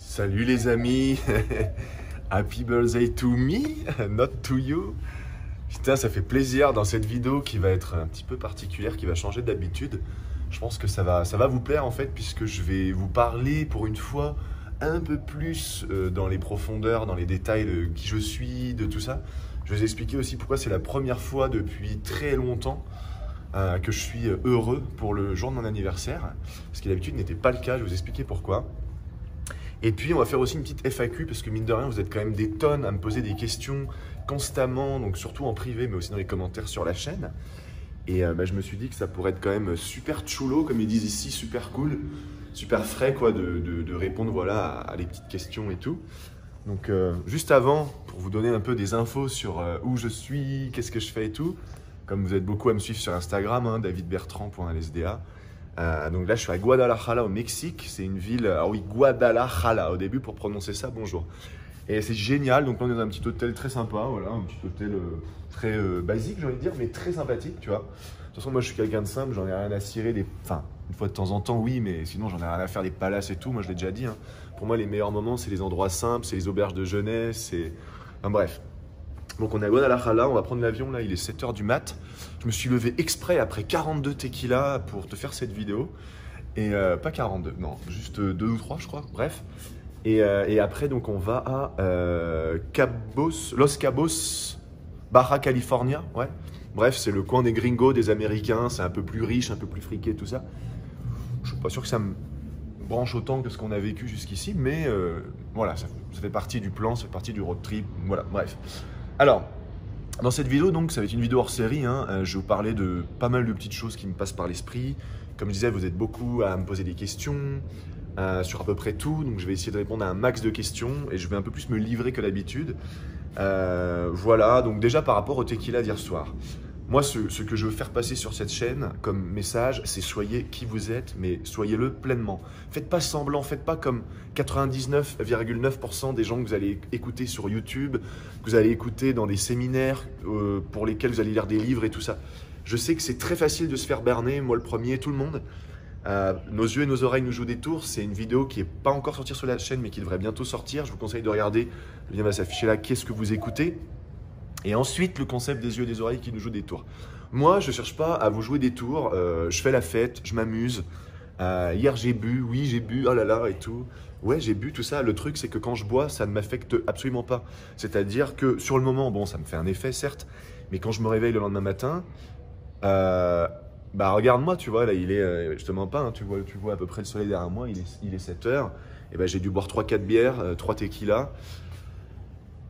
Salut les amis, happy birthday to me, not to you. Putain, ça fait plaisir dans cette vidéo qui va être un petit peu particulière, qui va changer d'habitude. Je pense que ça va vous plaire en fait, puisque je vais vous parler pour une fois un peu plus dans les profondeurs, dans les détails de qui je suis, de tout ça. Je vais vous expliquer aussi pourquoi c'est la première fois depuis très longtemps que je suis heureux pour le jour de mon anniversaire. Ce qui d'habitude n'était pas le cas, je vais vous expliquer pourquoi. Et puis, on va faire aussi une petite FAQ parce que mine de rien, vous êtes quand même des tonnes à me poser des questions constamment, donc surtout en privé, mais aussi dans les commentaires sur la chaîne. Et je me suis dit que ça pourrait être quand même super chulo, comme ils disent ici, super cool, super frais quoi, de répondre voilà, à les petites questions et tout. Donc, juste avant, pour vous donner un peu des infos sur où je suis, qu'est-ce que je fais et tout, comme vous êtes beaucoup à me suivre sur Instagram, hein, davidbertrand.lsda. Donc là, je suis à Guadalajara au Mexique. C'est une ville, ah oui, Guadalajara au début pour prononcer ça, bonjour. Et c'est génial. Donc là, on est dans un petit hôtel très sympa, voilà, un petit hôtel très basique, j'ai envie de dire, mais très sympathique, tu vois. De toute façon, moi, je suis quelqu'un de simple, j'en ai rien à cirer des. Enfin, une fois de temps en temps, oui, mais sinon, j'en ai rien à faire des palaces et tout. Moi, je l'ai déjà dit, hein. Pour moi, les meilleurs moments, c'est les endroits simples, c'est les auberges de jeunesse, c'est. Enfin, bref. Donc on est à Guadalajara, on va prendre l'avion là, il est 7h du mat. Je me suis levé exprès après 42 tequila pour te faire cette vidéo. Et pas 42, non, juste 2 ou 3 je crois, bref. Et après donc on va à Los Cabos, Baja California, ouais. Bref, c'est le coin des gringos, des Américains, c'est un peu plus riche, un peu plus friqué, tout ça. Je suis pas sûr que ça me branche autant que ce qu'on a vécu jusqu'ici, mais voilà, ça fait partie du plan, ça fait partie du road trip, voilà, bref. Alors, dans cette vidéo, donc, ça va être une vidéo hors série, hein, je vais vous parler de pas mal de petites choses qui me passent par l'esprit. Comme je disais, vous êtes beaucoup à me poser des questions sur à peu près tout, donc je vais essayer de répondre à un max de questions et je vais un peu plus me livrer que d'habitude. Voilà, donc déjà par rapport au tequila d'hier soir. Moi, ce que je veux faire passer sur cette chaîne comme message, c'est soyez qui vous êtes, mais soyez-le pleinement. Faites pas semblant, faites pas comme 99,9% des gens que vous allez écouter sur YouTube, que vous allez écouter dans des séminaires pour lesquels vous allez lire des livres et tout ça. Je sais que c'est très facile de se faire berner, moi le premier, tout le monde. Nos yeux et nos oreilles nous jouent des tours, c'est une vidéo qui n'est pas encore sortie sur la chaîne, mais qui devrait bientôt sortir. Je vous conseille de regarder, le lien va s'afficher là, qu'est-ce que vous écoutez. Et ensuite, le concept des yeux et des oreilles qui nous jouent des tours. Moi, je ne cherche pas à vous jouer des tours. Je fais la fête, je m'amuse. Hier, j'ai bu, oui, j'ai bu, oh là là, et tout. Ouais, j'ai bu, tout ça. Le truc, c'est que quand je bois, ça ne m'affecte absolument pas. C'est-à-dire que sur le moment, bon, ça me fait un effet, certes. Mais quand je me réveille le lendemain matin, bah regarde-moi, tu vois, là, il est justement pas, hein, tu vois à peu près le soleil derrière moi, il est 7h. Et ben, j'ai dû boire 3-4 bières, 3 tequilas.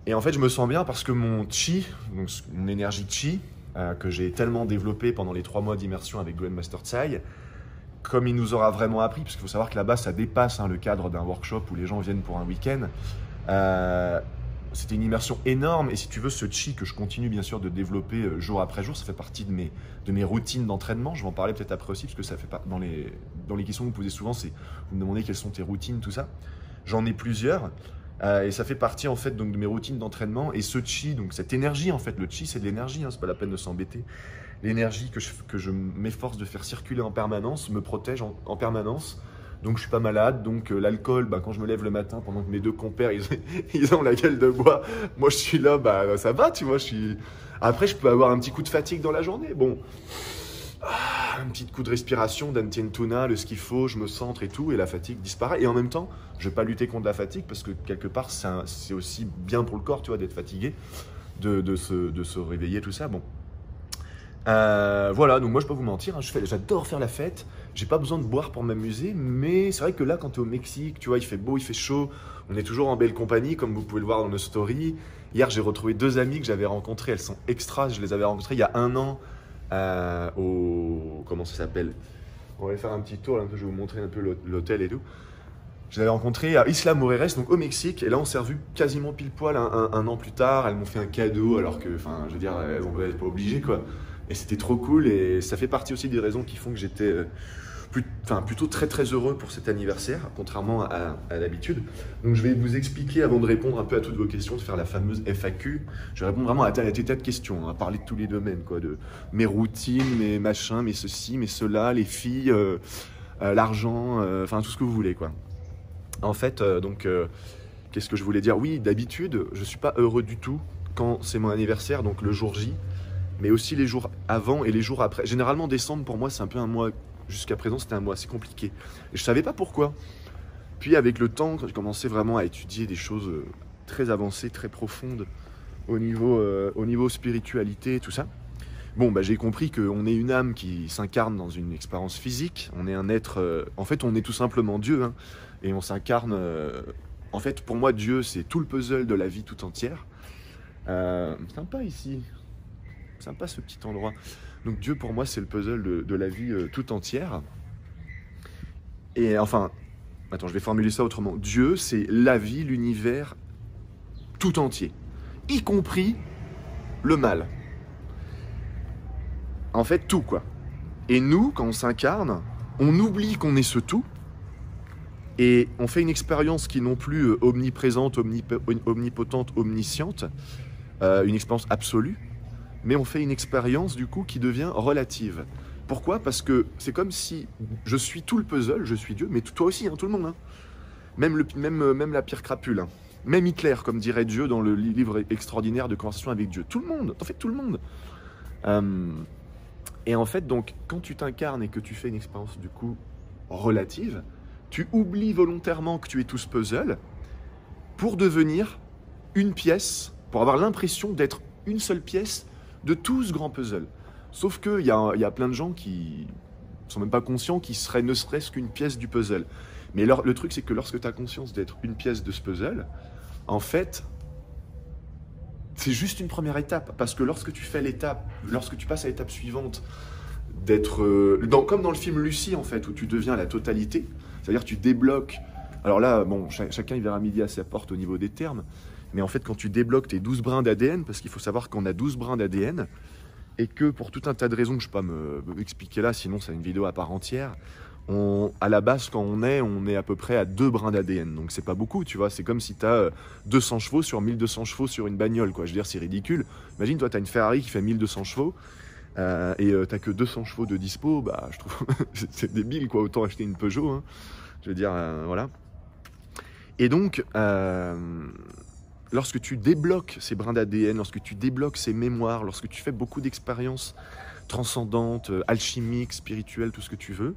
Et en fait, je me sens bien parce que mon chi, donc mon énergie chi, que j'ai tellement développée pendant les 3 mois d'immersion avec Glenn Master Tsai, comme il nous aura vraiment appris, parce qu'il faut savoir que là-bas, ça dépasse le cadre d'un workshop où les gens viennent pour un week-end. C'était une immersion énorme. Et si tu veux, ce chi que je continue bien sûr de développer jour après jour, ça fait partie de mes routines d'entraînement. Je vais en parler peut-être après aussi, parce que ça fait pas dans les questions que vous posez souvent, c'est vous me demandez quelles sont tes routines, tout ça. J'en ai plusieurs. Et ça fait partie en fait donc de mes routines d'entraînement. Et ce chi, donc cette énergie en fait, le chi c'est de l'énergie, hein, c'est pas la peine de s'embêter. L'énergie que je m'efforce de faire circuler en permanence me protège en permanence. Donc je suis pas malade. Donc l'alcool, bah, quand je me lève le matin, pendant que mes deux compères ils ont la gueule de bois, moi je suis là, bah ça va, tu vois. Après je peux avoir un petit coup de fatigue dans la journée. Bon. Un petit coup de respiration, d'Antien-Tuna, le ce qu'il faut, je me centre et tout, et la fatigue disparaît. Et en même temps, je ne vais pas lutter contre la fatigue parce que quelque part, c'est aussi bien pour le corps, tu vois, d'être fatigué, de se réveiller, tout ça. Bon. Voilà, donc moi je peux pas vous mentir, hein, j'adore faire la fête, j'ai pas besoin de boire pour m'amuser, mais c'est vrai que là, quand tu es au Mexique, tu vois, il fait beau, il fait chaud, on est toujours en belle compagnie, comme vous pouvez le voir dans nos stories. Hier, j'ai retrouvé 2 amies que j'avais rencontrées, elles sont extra, je les avais rencontrées il y a 1 an. Comment ça s'appelle? On va aller faire un petit tour là, je vais vous montrer un peu l'hôtel et tout. Je l'avais rencontré à Isla Mujeres, donc au Mexique, et là on s'est revu quasiment pile poil un an plus tard. Elles m'ont fait un cadeau alors que, enfin, je veux dire, elles n'étaient pas obligées quoi. Et c'était trop cool, et ça fait partie aussi des raisons qui font que j'étais plutôt très très heureux pour cet anniversaire, contrairement à l'habitude. Donc je vais vous expliquer, avant de répondre un peu à toutes vos questions, de faire la fameuse FAQ. Je vais répondre vraiment à des tas de questions, à parler de tous les domaines, quoi, de mes routines, mes machins, mes ceci, mes cela, les filles, l'argent, enfin tout ce que vous voulez, quoi. En fait, qu'est-ce que je voulais dire? Oui, d'habitude, je suis pas heureux du tout quand c'est mon anniversaire, donc le jour J, mais aussi les jours avant et les jours après. Généralement, décembre, pour moi, c'est un peu un mois, jusqu'à présent, c'était un mois assez compliqué. Et je savais pas pourquoi. Puis avec le temps, quand j'ai commencé vraiment à étudier des choses très avancées, très profondes au niveau spiritualité, tout ça, bon, bah, j'ai compris qu'on est une âme qui s'incarne dans une expérience physique. On est un être. En fait, on est tout simplement Dieu, hein, et on s'incarne. En fait, pour moi, Dieu, c'est tout le puzzle de la vie tout entière. Sympa ici. Sympa ce petit endroit. Donc, Dieu, pour moi, c'est le puzzle de la vie tout entière. Et enfin, attends, je vais formuler ça autrement. Dieu, c'est la vie, l'univers tout entier, y compris le mal. En fait, tout, quoi. Et nous, quand on s'incarne, on oublie qu'on est ce tout, et on fait une expérience qui non plus omniprésente, omnipotente, omnisciente, une expérience absolue, mais on fait une expérience, du coup, qui devient relative. Pourquoi? Parce que c'est comme si je suis tout le puzzle, je suis Dieu, mais toi aussi, hein, tout le monde. Hein. Même la pire crapule. Hein. Même Hitler, comme dirait Dieu dans le livre extraordinaire de Conversation avec Dieu. Tout le monde, en fait, tout le monde. Et en fait, donc, quand tu t'incarnes et que tu fais une expérience, du coup, relative, tu oublies volontairement que tu es tout ce puzzle pour devenir une pièce, pour avoir l'impression d'être une seule pièce de tout ce grand puzzle. Sauf qu'il y a plein de gens qui sont même pas conscients qu'ils seraient ne serait-ce qu'une pièce du puzzle. Mais le truc, c'est que lorsque tu as conscience d'être une pièce de ce puzzle, en fait, c'est juste une première étape. Parce que lorsque tu fais l'étape, lorsque tu passes à l'étape suivante, d'être... comme dans le film Lucie, en fait, où tu deviens la totalité, c'est-à-dire tu débloques... Alors là, bon, chacun il verra midi à sa porte au niveau des termes, mais en fait, quand tu débloques tes 12 brins d'ADN, parce qu'il faut savoir qu'on a 12 brins d'ADN, et que pour tout un tas de raisons que je ne peux pas m'expliquer là, sinon c'est une vidéo à part entière, à la base, quand on est à peu près à 2 brins d'ADN. Donc c'est pas beaucoup, tu vois. C'est comme si tu as 200 chevaux sur 1200 chevaux sur une bagnole, quoi. Je veux dire, c'est ridicule. Imagine, toi, tu as une Ferrari qui fait 1200 chevaux et t'as que 200 chevaux de dispo. Bah, je trouve c'est débile, quoi. Autant acheter une Peugeot, hein. Je veux dire, voilà. Et donc, lorsque tu débloques ces brins d'ADN, lorsque tu débloques ces mémoires, lorsque tu fais beaucoup d'expériences transcendantes, alchimiques, spirituelles, tout ce que tu veux,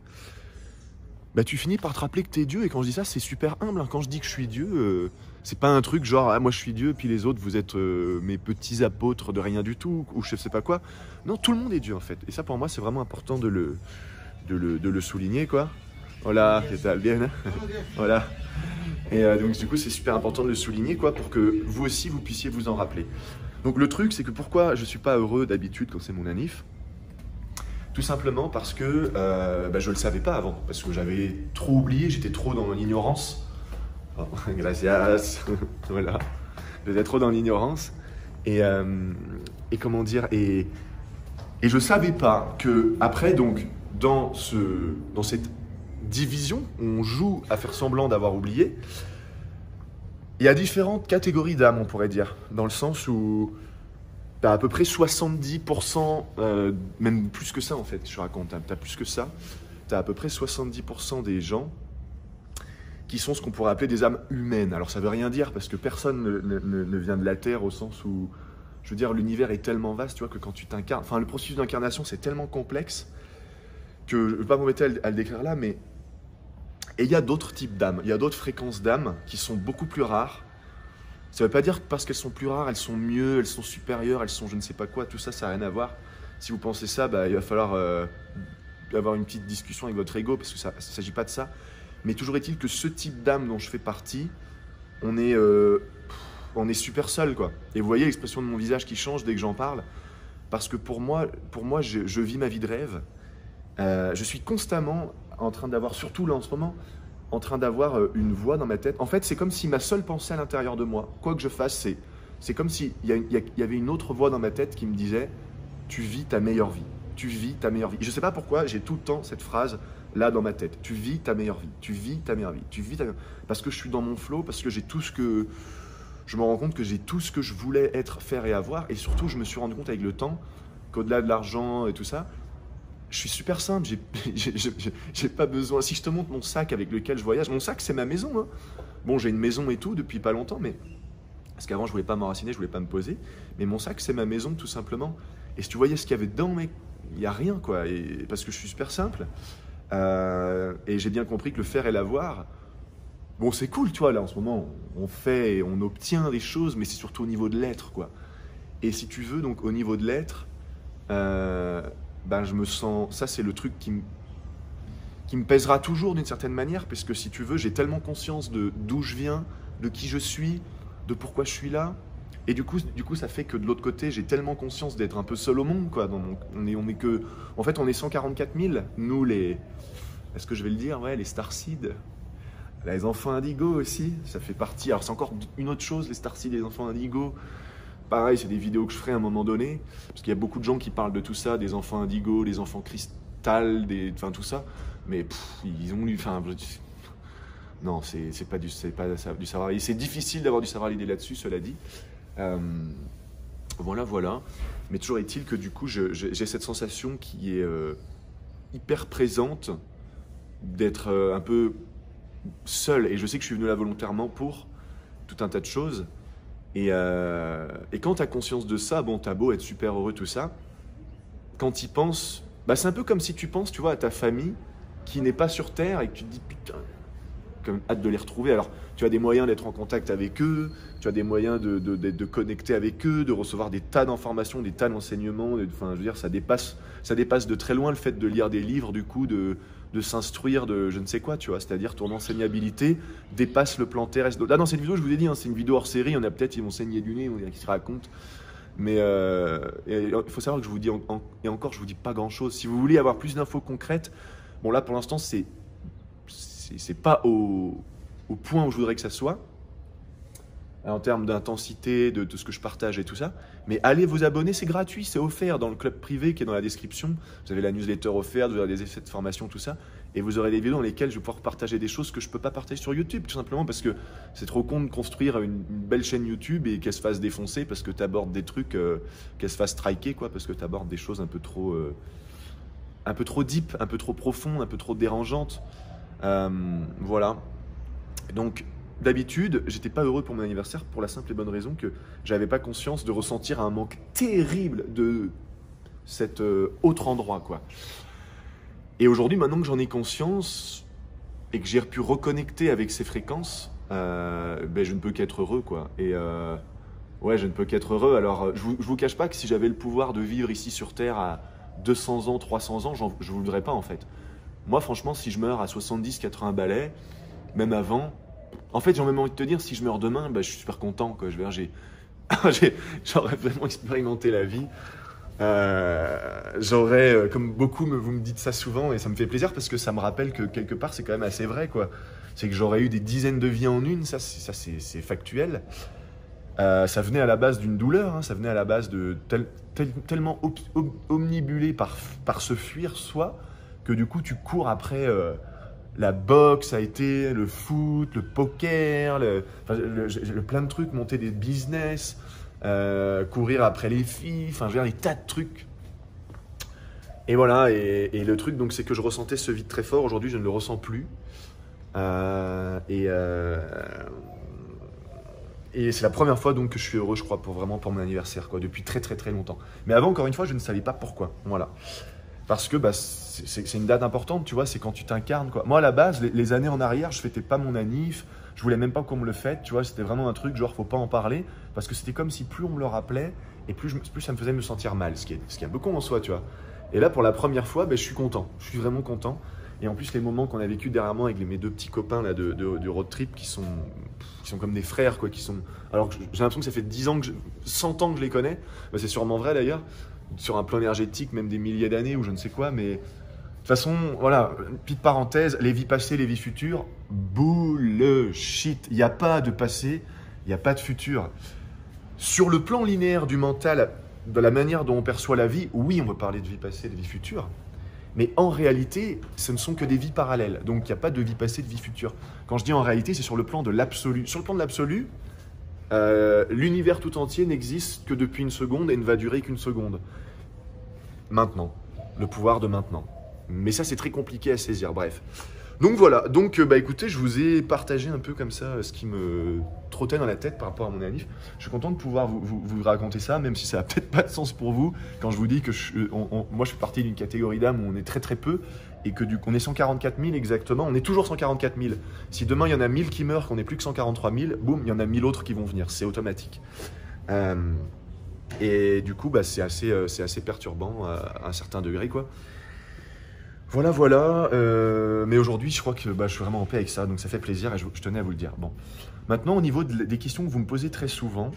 bah, tu finis par te rappeler que t'es Dieu. Et quand je dis ça, c'est super humble. Hein. Quand je dis que je suis Dieu, c'est pas un truc genre ah, moi je suis Dieu, puis les autres vous êtes mes petits apôtres de rien du tout, ou je sais pas quoi. Non, tout le monde est Dieu en fait. Et ça pour moi c'est vraiment important de le souligner, quoi. Voilà, c'est bien. Voilà. Et donc du coup c'est super important de le souligner, quoi, pour que vous aussi vous puissiez vous en rappeler. Donc le truc c'est que pourquoi je suis pas heureux d'habitude quand c'est mon anniv? Tout simplement parce que je le savais pas avant, parce que j'avais trop oublié, j'étais trop dans l'ignorance. Oh, gracias. Voilà. J'étais trop dans l'ignorance. Et comment dire, et je savais pas que après, donc, dans cette division, on joue à faire semblant d'avoir oublié. Il y a différentes catégories d'âmes, on pourrait dire, dans le sens où tu as à peu près 70%, même plus que ça en fait, je raconte, tu as plus que ça, tu as à peu près 70% des gens qui sont ce qu'on pourrait appeler des âmes humaines. Alors ça veut rien dire parce que personne ne vient de la Terre au sens où, je veux dire, l'univers est tellement vaste, tu vois, que quand tu t'incarnes, enfin le processus d'incarnation c'est tellement complexe que je ne vais pas m'embêter à le décrire là, mais et il y a d'autres types d'âmes, il y a d'autres fréquences d'âmes qui sont beaucoup plus rares. Ça ne veut pas dire que parce qu'elles sont plus rares, elles sont mieux, elles sont supérieures, elles sont je ne sais pas quoi, tout ça, ça n'a rien à voir. Si vous pensez ça, bah, il va falloir avoir une petite discussion avec votre ego, parce que ça ne s'agit pas de ça. Mais toujours est-il que ce type d'âme dont je fais partie, on est super seul, quoi. Et vous voyez l'expression de mon visage qui change dès que j'en parle, parce que pour moi je vis ma vie de rêve. Je suis constamment en train d'avoir, surtout là en ce moment, en train d'avoir une voix dans ma tête. En fait, c'est comme si ma seule pensée à l'intérieur de moi, quoi que je fasse, c'est comme s'il y avait une autre voix dans ma tête qui me disait « Tu vis ta meilleure vie. Tu vis ta meilleure vie. » Je ne sais pas pourquoi, j'ai tout le temps cette phrase là dans ma tête. « Tu vis ta meilleure vie. Tu vis ta meilleure vie. Tu vis ta meilleure vie. » Parce que je suis dans mon flow, parce que j'ai tout ce que... Je me rends compte que j'ai tout ce que je voulais être, faire et avoir. Et surtout, je me suis rendu compte avec le temps qu'au-delà de l'argent et tout ça, je suis super simple, j'ai pas besoin. Si je te montre mon sac avec lequel je voyage, mon sac c'est ma maison. Hein. Bon, j'ai une maison et tout depuis pas longtemps, mais parce qu'avant je voulais pas m'enraciner, je voulais pas me poser. Mais mon sac c'est ma maison tout simplement. Et si tu voyais ce qu'il y avait dedans, mec, il y a rien quoi. Et parce que je suis super simple. Et j'ai bien compris que le faire et l'avoir, bon c'est cool, tu vois. Là en ce moment, on fait et on obtient des choses, mais c'est surtout au niveau de l'être quoi. Et si tu veux, donc au niveau de l'être. Ben je me sens, ça c'est le truc qui me pèsera toujours d'une certaine manière, parce que si tu veux, j'ai tellement conscience de d'où je viens, de qui je suis, de pourquoi je suis là, et du coup ça fait que de l'autre côté, j'ai tellement conscience d'être un peu seul au monde, quoi. On est que, en fait, on est 144 000, nous les, est-ce que je vais le dire, ouais, les starseeds, les enfants indigo aussi, ça fait partie, alors c'est encore une autre chose, les starseeds et les enfants indigo. Pareil, c'est des vidéos que je ferai à un moment donné, parce qu'il y a beaucoup de gens qui parlent de tout ça, des enfants indigo, les enfants cristal, enfin tout ça, mais ils ont lu, enfin, non, c'est pas du savoir. Et c'est difficile d'avoir du savoir l'idée là-dessus, cela dit. Voilà. Mais toujours est-il que du coup, j'ai cette sensation qui est hyper présente d'être un peu seul, et je sais que je suis venu là volontairement pour tout un tas de choses. Et quand tu as conscience de ça, bon, t'as beau être super heureux, tout ça, quand tu y penses, bah, c'est un peu comme si tu penses, tu vois, à ta famille qui n'est pas sur Terre et que tu te dis, putain, comme hâte de les retrouver. Alors, tu as des moyens d'être en contact avec eux, tu as des moyens de connecter avec eux, de recevoir des tas d'informations, des tas d'enseignements. Enfin, je veux dire, ça dépasse de très loin le fait de lire des livres, du coup, de s'instruire de je ne sais quoi, tu vois. C'est-à-dire, ton enseignabilité dépasse le plan terrestre. Là, dans cette vidéo, je vous ai dit, hein, c'est une vidéo hors série, on a peut-être, ils vont saigner du nez, on dirait qu'ils se racontent. Mais il faut savoir que je vous dis, et encore, je vous dis pas grand-chose. Si vous voulez avoir plus d'infos concrètes, bon, là, pour l'instant, c'est pas au point où je voudrais que ça soit, en termes d'intensité, de ce que je partage et tout ça. Mais allez vous abonner, c'est gratuit, c'est offert dans le club privé qui est dans la description. Vous avez la newsletter offerte, vous aurez des effets de formation, tout ça. Et vous aurez des vidéos dans lesquelles je vais pouvoir partager des choses que je ne peux pas partager sur YouTube, tout simplement parce que c'est trop con de construire une belle chaîne YouTube et qu'elle se fasse défoncer parce que tu abordes des trucs, qu'elle se fasse striker, quoi, parce que tu abordes des choses un peu trop deep, un peu trop profondes, un peu trop dérangeantes. Voilà. Donc, d'habitude, j'étais pas heureux pour mon anniversaire pour la simple et bonne raison que j'avais pas conscience de ressentir un manque terrible de cet autre endroit, quoi. Et aujourd'hui, maintenant que j'en ai conscience et que j'ai pu reconnecter avec ces fréquences, ben, je ne peux qu'être heureux, quoi. Et ouais, je ne peux qu'être heureux. Alors, je vous cache pas que si j'avais le pouvoir de vivre ici sur Terre à 200 ans, 300 ans, je voudrais pas, en fait. Moi, franchement, si je meurs à 70, 80 balais, même avant, en fait, j'ai même envie de te dire, si je meurs demain, bah, je suis super content, quoi. J'aurais vraiment expérimenté la vie. J'aurais, comme beaucoup, vous me dites ça souvent, et ça me fait plaisir parce que ça me rappelle que quelque part, c'est quand même assez vrai, quoi. C'est que j'aurais eu des dizaines de vies en une, ça c'est factuel. Ça venait à la base d'une douleur, hein, ça venait à la base de tellement omnibulé par se fuir soi, que du coup, tu cours après... la boxe a été, le foot, le poker, le plein de trucs, monter des business, courir après les filles, enfin, je veux dire, des tas de trucs. Et voilà, et le truc, donc, c'est que je ressentais ce vide très fort. Aujourd'hui, je ne le ressens plus. Et c'est la première fois donc que je suis heureux, je crois, pour mon anniversaire, quoi, depuis très très très longtemps. Mais avant, encore une fois, je ne savais pas pourquoi. Voilà. Parce que bah, c'est une date importante, tu vois, c'est quand tu t'incarnes, quoi. Moi, à la base, les années en arrière, je fêtais pas mon anniv, je voulais même pas qu'on me le fête, tu vois, c'était vraiment un truc, genre, faut pas en parler, parce que c'était comme si plus on me le rappelait, et plus ça me faisait me sentir mal, ce qui est un peu con en soi, tu vois. Et là, pour la première fois, bah, je suis content, je suis vraiment content. Et en plus, les moments qu'on a vécu derrière moi avec mes deux petits copains là, du road trip qui sont comme des frères, quoi, alors que j'ai l'impression que ça fait 100 ans que je les connais, bah, c'est sûrement vrai d'ailleurs, sur un plan énergétique, même des milliers d'années ou je ne sais quoi, mais de toute façon, voilà, petite parenthèse, les vies passées, les vies futures, bullshit. Il n'y a pas de passé, il n'y a pas de futur. Sur le plan linéaire du mental, de la manière dont on perçoit la vie, oui, on peut parler de vie passée, de vie future, mais en réalité, ce ne sont que des vies parallèles. Donc, il n'y a pas de vie passée, de vie future. Quand je dis en réalité, c'est sur le plan de l'absolu. Sur le plan de l'absolu, l'univers tout entier n'existe que depuis une seconde et ne va durer qu'une seconde. Maintenant. le pouvoir de maintenant. Mais ça, c'est très compliqué à saisir, bref. Donc voilà, donc bah écoutez, je vous ai partagé un peu comme ça ce qui me trottait dans la tête par rapport à mon anniv. Je suis content de pouvoir vous raconter ça, même si ça n'a peut-être pas de sens pour vous, quand je vous dis que moi je fais partie d'une catégorie d'âmes où on est très très peu, et que du coup on est 144 000 exactement, on est toujours 144 000. Si demain il y en a 1000 qui meurent, qu'on n'est plus que 143 000, boum, il y en a 1000 autres qui vont venir, c'est automatique. Et du coup, bah, c'est assez perturbant à un certain degré, quoi. Voilà, voilà. Mais aujourd'hui, je crois que bah, je suis vraiment en paix avec ça, donc ça fait plaisir et je tenais à vous le dire. Bon. Maintenant, au niveau des questions que vous me posez très souvent,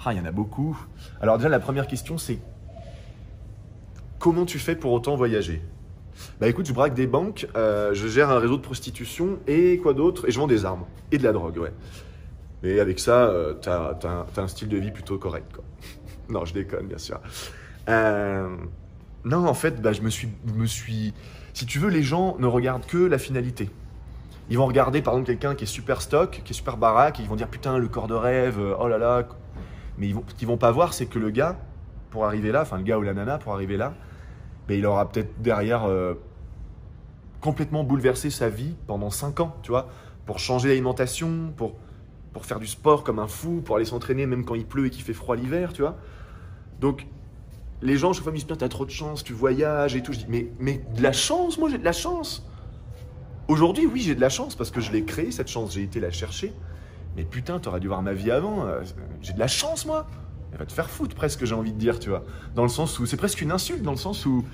il y en a beaucoup. Alors déjà, la première question, c'est comment tu fais pour autant voyager? Bah écoute, je braque des banques, je gère un réseau de prostitution et quoi d'autre? Et je vends des armes et de la drogue, ouais. Et avec ça, t'as un style de vie plutôt correct, quoi. Non, je déconne, bien sûr. Non, en fait, bah, je me suis... Si tu veux, les gens ne regardent que la finalité. Ils vont regarder, par exemple, quelqu'un qui est super stock, qui est super baraque, et ils vont dire, putain, le corps de rêve, oh là là. Mais ce qu'ils vont pas voir, c'est que le gars, pour arriver là, enfin, le gars ou la nana, pour arriver là, bah, il aura peut-être derrière complètement bouleversé sa vie pendant 5 ans, tu vois, pour changer l'alimentation, pour faire du sport comme un fou, pour aller s'entraîner même quand il pleut et qu'il fait froid l'hiver, tu vois. Donc, les gens, chaque fois, me disent, t'as trop de chance, tu voyages et tout. Je dis, mais de la chance, moi j'ai de la chance. Aujourd'hui, oui, j'ai de la chance parce que je l'ai créée, cette chance, j'ai été la chercher. Mais putain, t'aurais dû voir ma vie avant. J'ai de la chance, moi. Elle va te faire foutre, presque, j'ai envie de dire, tu vois. Dans le sens où, c'est presque une insulte, dans le sens où,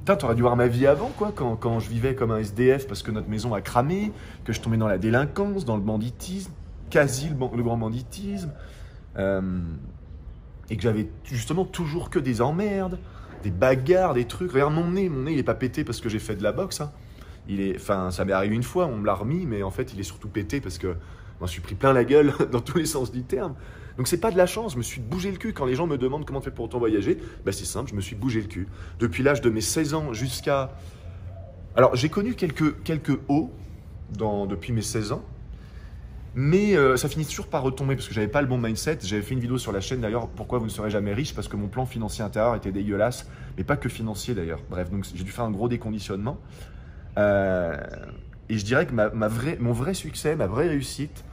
putain, t'aurais dû voir ma vie avant, quoi, quand je vivais comme un SDF parce que notre maison a cramé, que je tombais dans la délinquance, dans le banditisme, quasi le grand banditisme. Et que j'avais justement toujours que des emmerdes, des bagarres, des trucs. Regarde mon nez il est pas pété parce que j'ai fait de la boxe. Hein. Enfin, ça m'est arrivé une fois, on me l'a remis, mais en fait, il est surtout pété parce que je m'en suis pris plein la gueule dans tous les sens du terme. Donc c'est pas de la chance, je me suis bougé le cul. Quand les gens me demandent comment tu fais pour autant voyager, bah, c'est simple, je me suis bougé le cul. Depuis l'âge de mes 16 ans jusqu'à... Alors j'ai connu quelques hauts depuis mes 16 ans. Mais ça finit toujours par retomber parce que j'avais pas le bon mindset. J'avais fait une vidéo sur la chaîne d'ailleurs, pourquoi vous ne serez jamais riche, parce que mon plan financier intérieur était dégueulasse, mais pas que financier d'ailleurs. Bref, donc j'ai dû faire un gros déconditionnement. Et je dirais que mon vrai succès, ma vraie réussite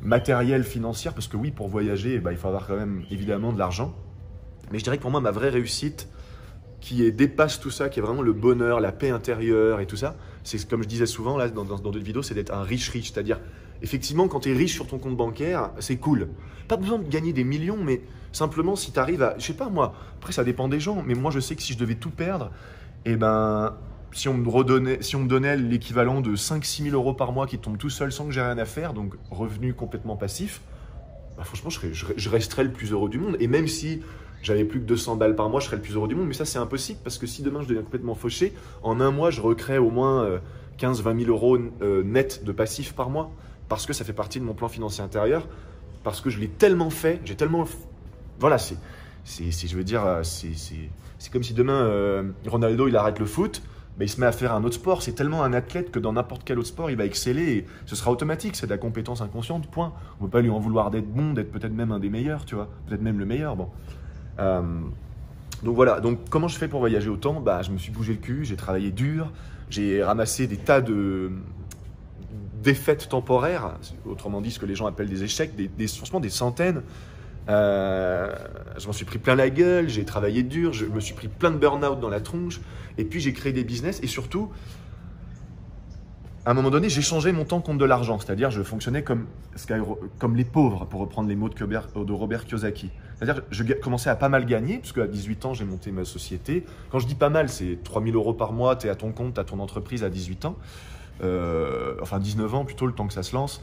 matérielle, financière, parce que oui, pour voyager, bah, il faut avoir quand même évidemment de l'argent. Mais je dirais que pour moi, ma vraie réussite, dépasse tout ça, qui est vraiment le bonheur, la paix intérieure et tout ça, c'est comme je disais souvent là dans d'autres vidéos, c'est d'être un riche, c'est-à-dire effectivement quand tu es riche sur ton compte bancaire, c'est cool. Pas besoin de gagner des millions, mais simplement si tu arrives à, je sais pas moi, après ça dépend des gens, mais moi je sais que si je devais tout perdre, et ben si on me donnait l'équivalent de 5-6 000 euros par mois qui tombe tout seul sans que j'ai rien à faire, donc revenu complètement passif, bah franchement je resterais le plus heureux du monde. Et même si j'avais plus que 200 balles par mois, je serais le plus heureux du monde. Mais ça, c'est impossible parce que si demain je deviens complètement fauché, en un mois, je recrée au moins 15-20 000 euros net de passif par mois parce que ça fait partie de mon plan financier intérieur, parce que je l'ai tellement fait, j'ai tellement... Voilà, je veux dire, c'est comme si demain, Ronaldo, il arrête le foot, ben, il se met à faire un autre sport. C'est tellement un athlète que dans n'importe quel autre sport, il va exceller et ce sera automatique. C'est de la compétence inconsciente, point. On ne peut pas lui en vouloir d'être bon, d'être peut-être même un des meilleurs, tu vois, peut-être même le meilleur, bon. Donc voilà, donc comment je fais pour voyager autant? Bah, je me suis bougé le cul, j'ai travaillé dur, j'ai ramassé des tas de défaites temporaires, autrement dit ce que les gens appellent des échecs, franchement des centaines. Je m'en suis pris plein la gueule, j'ai travaillé dur, je me suis pris plein de burn-out dans la tronche, et puis j'ai créé des business, et surtout, à un moment donné, j'ai changé mon temps contre de l'argent, c'est-à-dire je fonctionnais comme les pauvres, pour reprendre les mots de Robert Kiyosaki. C'est-à-dire je commençais à pas mal gagner, puisque à 18 ans, j'ai monté ma société. Quand je dis pas mal, c'est 3 000 euros par mois, tu es à ton compte, tu as ton entreprise à 18 ans. Enfin 19 ans plutôt, le temps que ça se lance.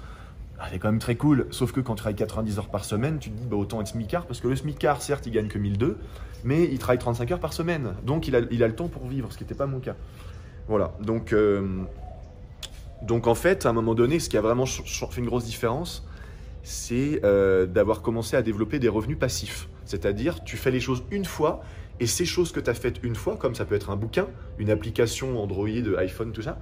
C'est quand même très cool, sauf que quand tu travailles 90 heures par semaine, tu te dis bah, autant être smicard, parce que le smicard, certes, il gagne que 1002, mais il travaille 35 heures par semaine. Donc il a le temps pour vivre, ce qui n'était pas mon cas. Voilà, donc en fait, à un moment donné, ce qui a vraiment fait une grosse différence, c'est d'avoir commencé à développer des revenus passifs. C'est-à-dire, tu fais les choses une fois, et ces choses que tu as faites une fois, comme ça peut être un bouquin, une application Android, iPhone, tout ça,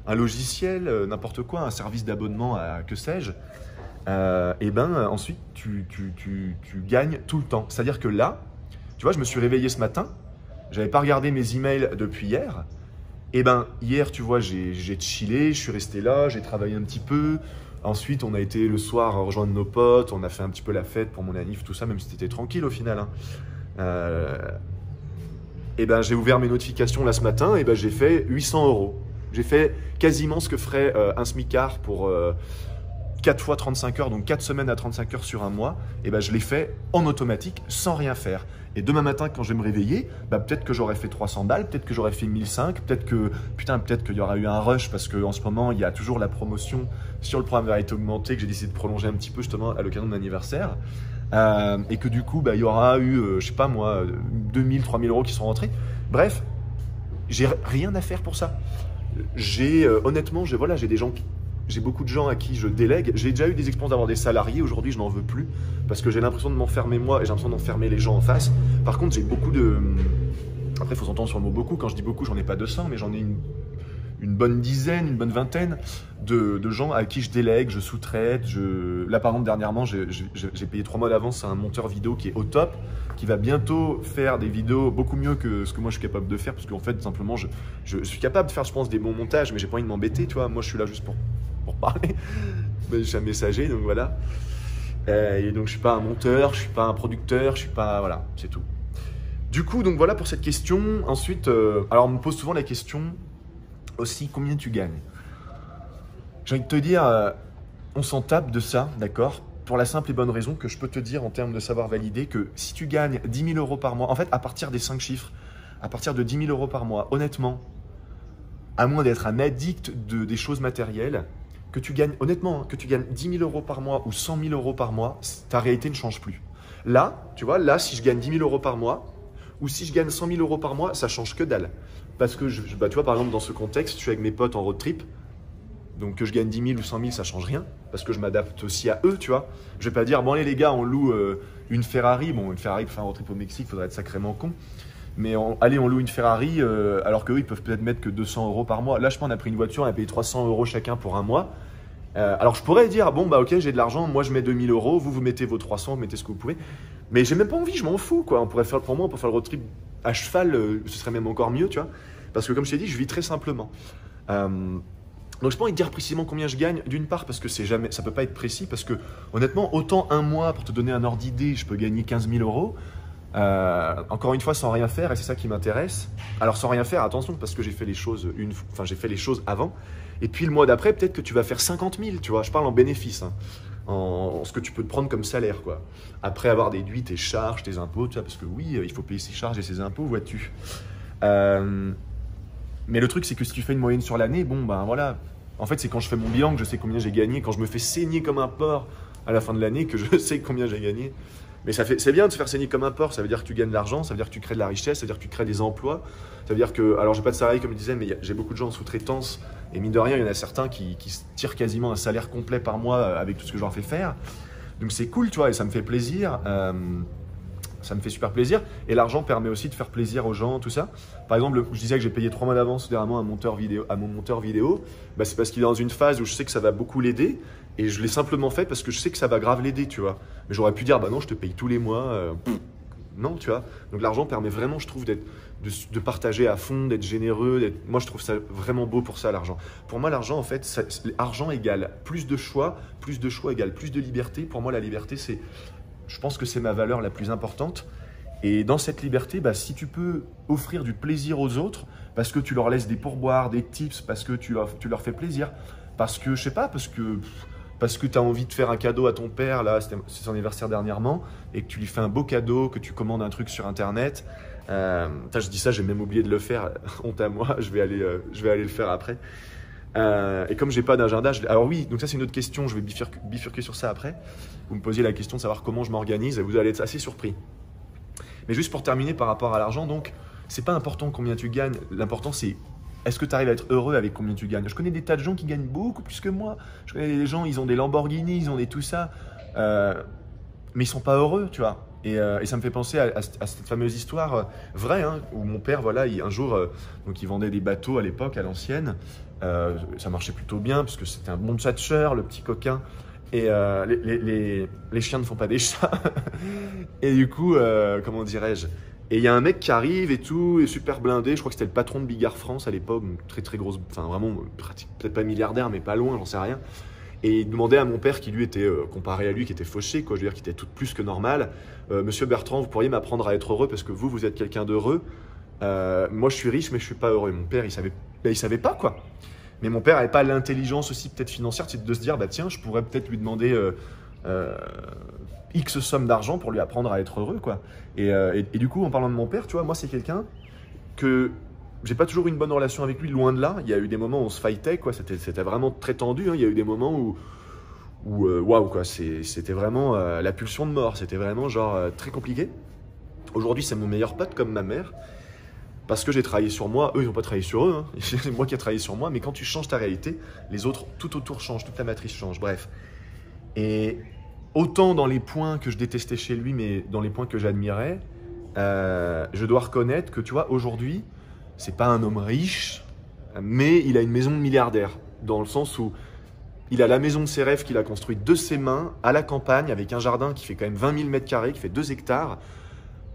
un logiciel, n'importe quoi, un service d'abonnement à que sais-je, et ben ensuite, tu gagnes tout le temps. C'est-à-dire que là, tu vois, je me suis réveillé ce matin, j'avais pas regardé mes emails depuis hier. Et ben hier, tu vois, j'ai chillé, je suis resté là, j'ai travaillé un petit peu. Ensuite, on a été le soir rejoindre nos potes, on a fait un petit peu la fête pour mon anniv, tout ça, même si c'était tranquille au final. Hein. Et ben j'ai ouvert mes notifications là ce matin, et ben j'ai fait 800 euros. J'ai fait quasiment ce que ferait un smicard pour 4 fois 35 heures, donc 4 semaines à 35 heures sur un mois. Et ben je l'ai fait en automatique, sans rien faire. Et demain matin, quand je vais me réveiller, bah peut-être que j'aurais fait 300 balles, peut-être que j'aurais fait 1005, peut-être qu'il y aura eu un rush parce qu'en ce moment, il y a toujours la promotion sur le programme de réalité augmentée que j'ai décidé de prolonger un petit peu justement à l'occasion de mon anniversaire. Et que du coup, bah, il y aura eu, je sais pas moi, 2000, 3000 euros qui sont rentrés. Bref, j'ai rien à faire pour ça. Honnêtement, j'ai des gens j'ai beaucoup de gens à qui je délègue. J'ai déjà eu des expériences d'avoir des salariés. Aujourd'hui, je n'en veux plus parce que j'ai l'impression de m'enfermer moi et j'ai l'impression d'enfermer les gens en face. Par contre, j'ai beaucoup de... Après, il faut s'entendre sur le mot beaucoup. Quand je dis beaucoup, j'en ai pas 200, mais j'en ai une bonne dizaine, une bonne vingtaine de gens à qui je délègue, je sous-traite. Là, par exemple, dernièrement, j'ai payé 3 mois d'avance à un monteur vidéo qui est au top, qui va bientôt faire des vidéos beaucoup mieux que ce que moi je suis capable de faire, parce qu'en fait, simplement, je suis capable de faire, je pense, des bons montages, mais j'ai pas envie de m'embêter, tu vois. Moi, je suis là juste pour parler, mais je suis un messager, donc voilà. Et donc, je suis pas un monteur, je suis pas un producteur, je suis pas... Voilà, c'est tout. Du coup, donc voilà pour cette question. Ensuite, alors on me pose souvent la question aussi, combien tu gagnes? J'ai envie de te dire, on s'en tape de ça, d'accord? Pour la simple et bonne raison que je peux te dire en termes de savoir valider que si tu gagnes 10 000 euros par mois, en fait, à partir des 5 chiffres, à partir de 10 000 euros par mois, honnêtement, à moins d'être un addict des choses matérielles, que tu gagnes, honnêtement, que tu gagnes 10 000 euros par mois ou 100 000 euros par mois, ta réalité ne change plus. Là, tu vois, là, si je gagne 10 000 euros par mois, ou si je gagne 100 000 euros par mois, ça change que dalle. Parce que, tu vois, par exemple, dans ce contexte, je suis avec mes potes en road trip, donc que je gagne 10 000 ou 100 000, ça change rien, parce que je m'adapte aussi à eux, tu vois. Je vais pas dire, bon allez les gars, on loue une Ferrari. Bon, une Ferrari pour faire un road trip au Mexique, il faudrait être sacrément con. Mais allez, on loue une Ferrari, alors qu'eux, ils peuvent peut-être mettre que 200 euros par mois. Là, je pense on a pris une voiture, on a payé 300 euros chacun pour un mois. Alors je pourrais dire, bon bah ok, j'ai de l'argent, moi je mets 2 000 euros, vous mettez vos 300, vous mettez ce que vous pouvez. Mais j'ai même pas envie, je m'en fous quoi. On pourrait faire, pour moi, on peut faire le road trip à cheval, ce serait même encore mieux, tu vois. Parce que comme je t'ai dit, je vis très simplement. Donc je peux pas envie de dire précisément combien je gagne, d'une part parce que ça peut pas être précis, parce que honnêtement, autant un mois, pour te donner un ordre d'idée, je peux gagner 15 000 euros. Encore une fois, sans rien faire, et c'est ça qui m'intéresse. Alors sans rien faire, attention, parce que j'ai fait les choses j'ai fait les choses avant. Et puis le mois d'après, peut-être que tu vas faire 50 000, tu vois. Je parle en bénéfice, hein, en ce que tu peux te prendre comme salaire, quoi. Après avoir déduit tes charges, tes impôts, tu vois, parce que oui, il faut payer ses charges et ses impôts, vois-tu. Mais le truc, c'est que si tu fais une moyenne sur l'année, bon, ben voilà. En fait, c'est quand je fais mon bilan que je sais combien j'ai gagné. Quand je me fais saigner comme un porc à la fin de l'année que je sais combien j'ai gagné. Mais c'est bien de se faire saigner comme un porc. Ça veut dire que tu gagnes de l'argent, ça veut dire que tu crées de la richesse, ça veut dire que tu crées des emplois. Ça veut dire que, alors j'ai pas de salarié comme je disais, mais j'ai beaucoup de gens en sous-traitance. Et mine de rien, il y en a certains qui se tirent quasiment un salaire complet par mois avec tout ce que je leur fais faire. Donc c'est cool, tu vois, et ça me fait plaisir. Ça me fait super plaisir. Et l'argent permet aussi de faire plaisir aux gens, tout ça. Par exemple, je disais que j'ai payé 3 mois d'avance dernièrement à mon monteur vidéo. Bah, c'est parce qu'il est dans une phase où je sais que ça va beaucoup l'aider. Et je l'ai simplement fait parce que je sais que ça va grave l'aider, tu vois. Mais j'aurais pu dire, bah non, je te paye tous les mois. Non, tu vois. Donc l'argent permet vraiment, je trouve, de partager à fond, d'être généreux. Moi, je trouve ça vraiment beau pour ça, l'argent. Pour moi, l'argent, en fait, argent égale plus de choix égale plus de liberté. Pour moi, la liberté, je pense que c'est ma valeur la plus importante. Et dans cette liberté, bah, si tu peux offrir du plaisir aux autres, parce que tu leur laisses des pourboires, des tips, parce que tu leur fais plaisir, parce que, je sais pas, parce que tu as envie de faire un cadeau à ton père, là, c'est son anniversaire dernièrement, et que tu lui fais un beau cadeau, que tu commandes un truc sur Internet. Je dis ça, j'ai même oublié de le faire, honte à moi, je vais aller le faire après. Et comme j'ai pas d'agenda, alors oui, donc ça c'est une autre question, je vais bifurquer sur ça après. Vous me posiez la question de savoir comment je m'organise et vous allez être assez surpris. Mais juste pour terminer par rapport à l'argent, donc c'est pas important combien tu gagnes, l'important c'est est-ce que tu arrives à être heureux avec combien tu gagnes. Je connais des tas de gens qui gagnent beaucoup plus que moi. Je connais des gens, ils ont des Lamborghini, ils ont des tout ça, mais ils sont pas heureux, tu vois. Et ça me fait penser à cette fameuse histoire vraie, hein, où mon père, voilà, un jour, donc il vendait des bateaux à l'époque, à l'ancienne. Ça marchait plutôt bien parce que c'était un bon tchatcheur, le petit coquin. Et les chiens ne font pas des chats. Et du coup, comment dirais-je, Et il y a un mec qui arrive et tout, et super blindé, je crois que c'était le patron de Bigard France à l'époque, donc très très grosse, enfin vraiment, peut-être pas milliardaire, mais pas loin, j'en sais rien. Et il demandait à mon père, qui lui était, comparé à lui, qui était fauché, quoi, je veux dire, qui était tout plus que normal, Monsieur Bertrand, vous pourriez m'apprendre à être heureux parce que vous êtes quelqu'un d'heureux. Moi, je suis riche, mais je suis pas heureux. Et mon père, il savait pas, quoi. Mais mon père n'avait pas l'intelligence aussi, peut-être financière, de se dire, bah tiens, je pourrais peut-être lui demander X somme d'argent pour lui apprendre à être heureux, quoi. Et du coup, en parlant de mon père, tu vois, moi, c'est quelqu'un que j'ai pas toujours eu une bonne relation avec lui, loin de là. Il y a eu des moments où on se fightait, quoi. C'était vraiment très tendu, hein. Il y a eu des moments où waouh, quoi. C'était vraiment la pulsion de mort. C'était vraiment genre très compliqué. Aujourd'hui, c'est mon meilleur pote, comme ma mère. Parce que j'ai travaillé sur moi, eux ils n'ont pas travaillé sur eux, hein. C'est moi qui ai travaillé sur moi, mais quand tu changes ta réalité, les autres tout autour changent, toute la matrice change, bref. Et autant dans les points que je détestais chez lui, mais dans les points que j'admirais, je dois reconnaître que tu vois, aujourd'hui, c'est pas un homme riche, mais il a une maison de milliardaire, dans le sens où il a la maison de ses rêves qu'il a construite de ses mains, à la campagne, avec un jardin qui fait quand même 20 000 mètres carrés, qui fait 2 hectares.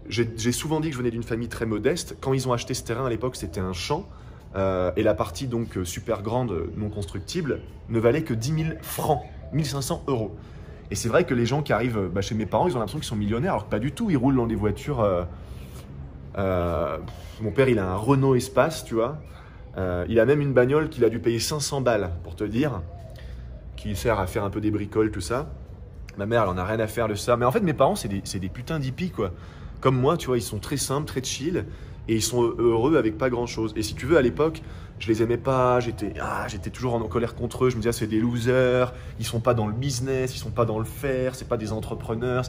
J'ai souvent dit que je venais d'une famille très modeste. Quand ils ont acheté ce terrain à l'époque, c'était un champ. Et la partie donc super grande, non constructible, ne valait que 10 000 francs, 1 500 €. Et c'est vrai que les gens qui arrivent chez mes parents, ils ont l'impression qu'ils sont millionnaires, alors que pas du tout. Ils roulent dans des voitures. Mon père, il a un Renault Espace, tu vois. Il a même une bagnole qu'il a dû payer 500 balles, pour te dire, qui sert à faire un peu des bricoles, tout ça. Ma mère, elle en a rien à faire de ça. Mais en fait, mes parents, c'est des putains d'hippies, quoi. Comme moi, tu vois, ils sont très simples, très chill, et ils sont heureux avec pas grand-chose. Et si tu veux, à l'époque, je les aimais pas, j'étais toujours en colère contre eux, je me disais, ah, c'est des losers, ils sont pas dans le business, ils sont pas dans le faire, c'est pas des entrepreneurs.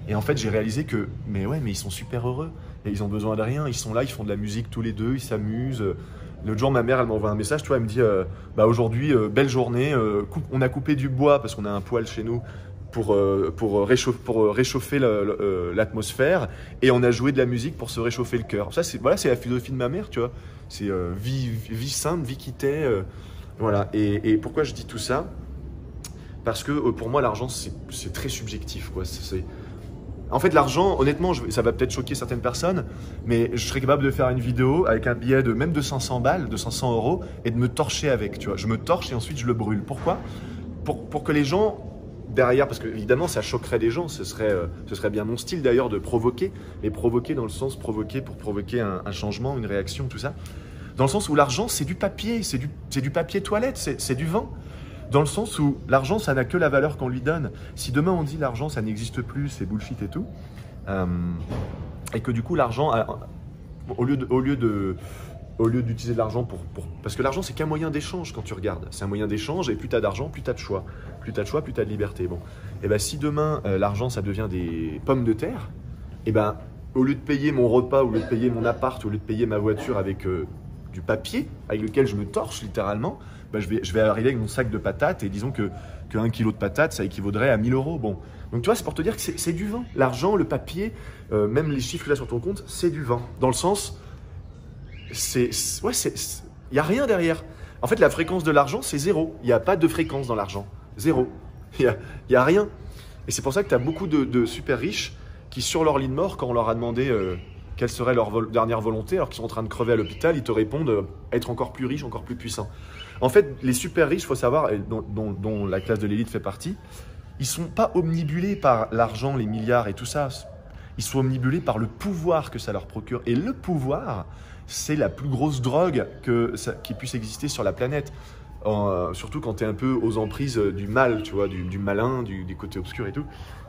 Et en fait, j'ai réalisé que, mais ils sont super heureux, et ils ont besoin de rien, ils sont là, ils font de la musique tous les deux, ils s'amusent. L'autre jour, ma mère, elle m'envoie un message, tu vois, elle me dit, aujourd'hui, belle journée, on a coupé du bois, parce qu'on a un poêle chez nous, pour réchauffer l'atmosphère, et on a joué de la musique pour se réchauffer le cœur. Ça, c'est la philosophie de ma mère, tu vois. C'est vie simple, vie qui t'est. Voilà. Et pourquoi je dis tout ça? Parce que pour moi, l'argent, c'est très subjectif, quoi. En fait, l'argent, honnêtement, ça va peut-être choquer certaines personnes, mais je serais capable de faire une vidéo avec un billet même de 500 balles, de 500 €, et de me torcher avec, tu vois. Je me torche et ensuite je le brûle. Pourquoi? Pour que les gens derrière, parce que évidemment ça choquerait des gens, ce serait bien mon style d'ailleurs de provoquer, mais provoquer dans le sens provoquer pour provoquer un changement, une réaction, tout ça. Dans le sens où l'argent c'est du papier, c'est du papier toilette, c'est du vent. Dans le sens où l'argent ça n'a que la valeur qu'on lui donne. Si demain on dit l'argent ça n'existe plus, c'est bullshit et tout, et que du coup l'argent, au lieu d'utiliser de l'argent parce que l'argent, c'est qu'un moyen d'échange quand tu regardes. C'est un moyen d'échange et plus tu as d'argent, plus tu as de choix. Plus tu as de choix, plus tu as de liberté. Bon. Et ben si demain, l'argent, ça devient des pommes de terre, et ben au lieu de payer mon repas, au lieu de payer mon appart, au lieu de payer ma voiture avec du papier, avec lequel je me torche littéralement, ben, je vais arriver avec mon sac de patates et disons que 1 kilo de patates, ça équivaudrait à 1 000 €. Bon. Donc tu vois, c'est pour te dire que c'est du vent. L'argent, le papier, même les chiffres là sur ton compte, c'est du vent. Dans le sens... il n'y a rien derrière. En fait, la fréquence de l'argent, c'est 0. Il n'y a pas de fréquence dans l'argent. 0. Il y a rien. Et c'est pour ça que tu as beaucoup de super riches qui, sur leur lit de mort, quand on leur a demandé quelle serait leur dernière volonté, alors qu'ils sont en train de crever à l'hôpital, ils te répondent être encore plus riche, encore plus puissant. En fait, les super riches, il faut savoir, dont la classe de l'élite fait partie, ils ne sont pas omnibulés par l'argent, les milliards et tout ça. Ils sont omnibulés par le pouvoir que ça leur procure. Et le pouvoir, c'est la plus grosse drogue qui puisse exister sur la planète. Surtout quand tu es un peu aux emprises du mal, tu vois, du malin, du côté obscur et tout.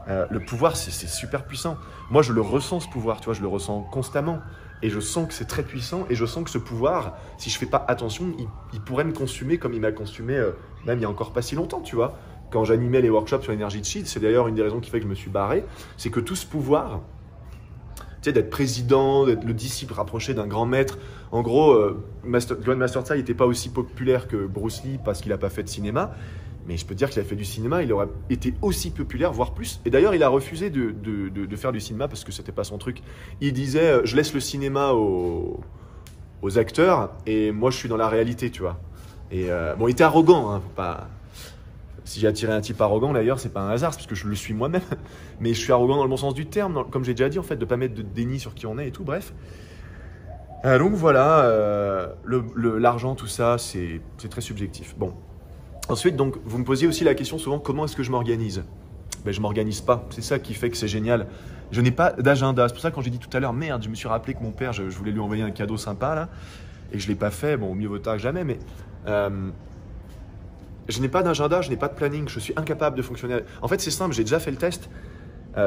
Le pouvoir, c'est super puissant. Moi, je le ressens, ce pouvoir, tu vois, je le ressens constamment. Et je sens que c'est très puissant. Et je sens que ce pouvoir, si je ne fais pas attention, il pourrait me consumer comme il m'a consumé même il n'y a encore pas si longtemps, tu vois. Quand j'animais les workshops sur l'énergie de Chi, c'est d'ailleurs une des raisons qui fait que je me suis barré, c'est que tout ce pouvoir... Tu sais, d'être président, d'être le disciple rapproché d'un grand maître. En gros, John Master n'était pas aussi populaire que Bruce Lee parce qu'il n'a pas fait de cinéma. Mais je peux te dire qu'il a fait du cinéma, il aurait été aussi populaire, voire plus. Et d'ailleurs, il a refusé de faire du cinéma parce que c'était pas son truc. Il disait, je laisse le cinéma aux acteurs et moi, je suis dans la réalité, tu vois. Et bon, il était arrogant, hein, faut pas... Si j'ai attiré un type arrogant d'ailleurs, c'est pas un hasard, c'est parce que je le suis moi-même. Mais je suis arrogant dans le bon sens du terme, comme j'ai déjà dit en fait, de pas mettre de déni sur qui on est et tout, bref. Donc voilà, l'argent, tout ça, c'est très subjectif. Bon. Ensuite, donc, vous me posiez aussi la question souvent, comment est-ce que je m'organise? Ben, je m'organise pas, c'est ça qui fait que c'est génial. Je n'ai pas d'agenda, c'est pour ça que quand j'ai dit tout à l'heure, merde, je me suis rappelé que mon père, je voulais lui envoyer un cadeau sympa là, et je ne l'ai pas fait, bon, mieux vaut tard que jamais, mais je n'ai pas d'agenda, je n'ai pas de planning, je suis incapable de fonctionner. En fait, c'est simple, j'ai déjà fait le test.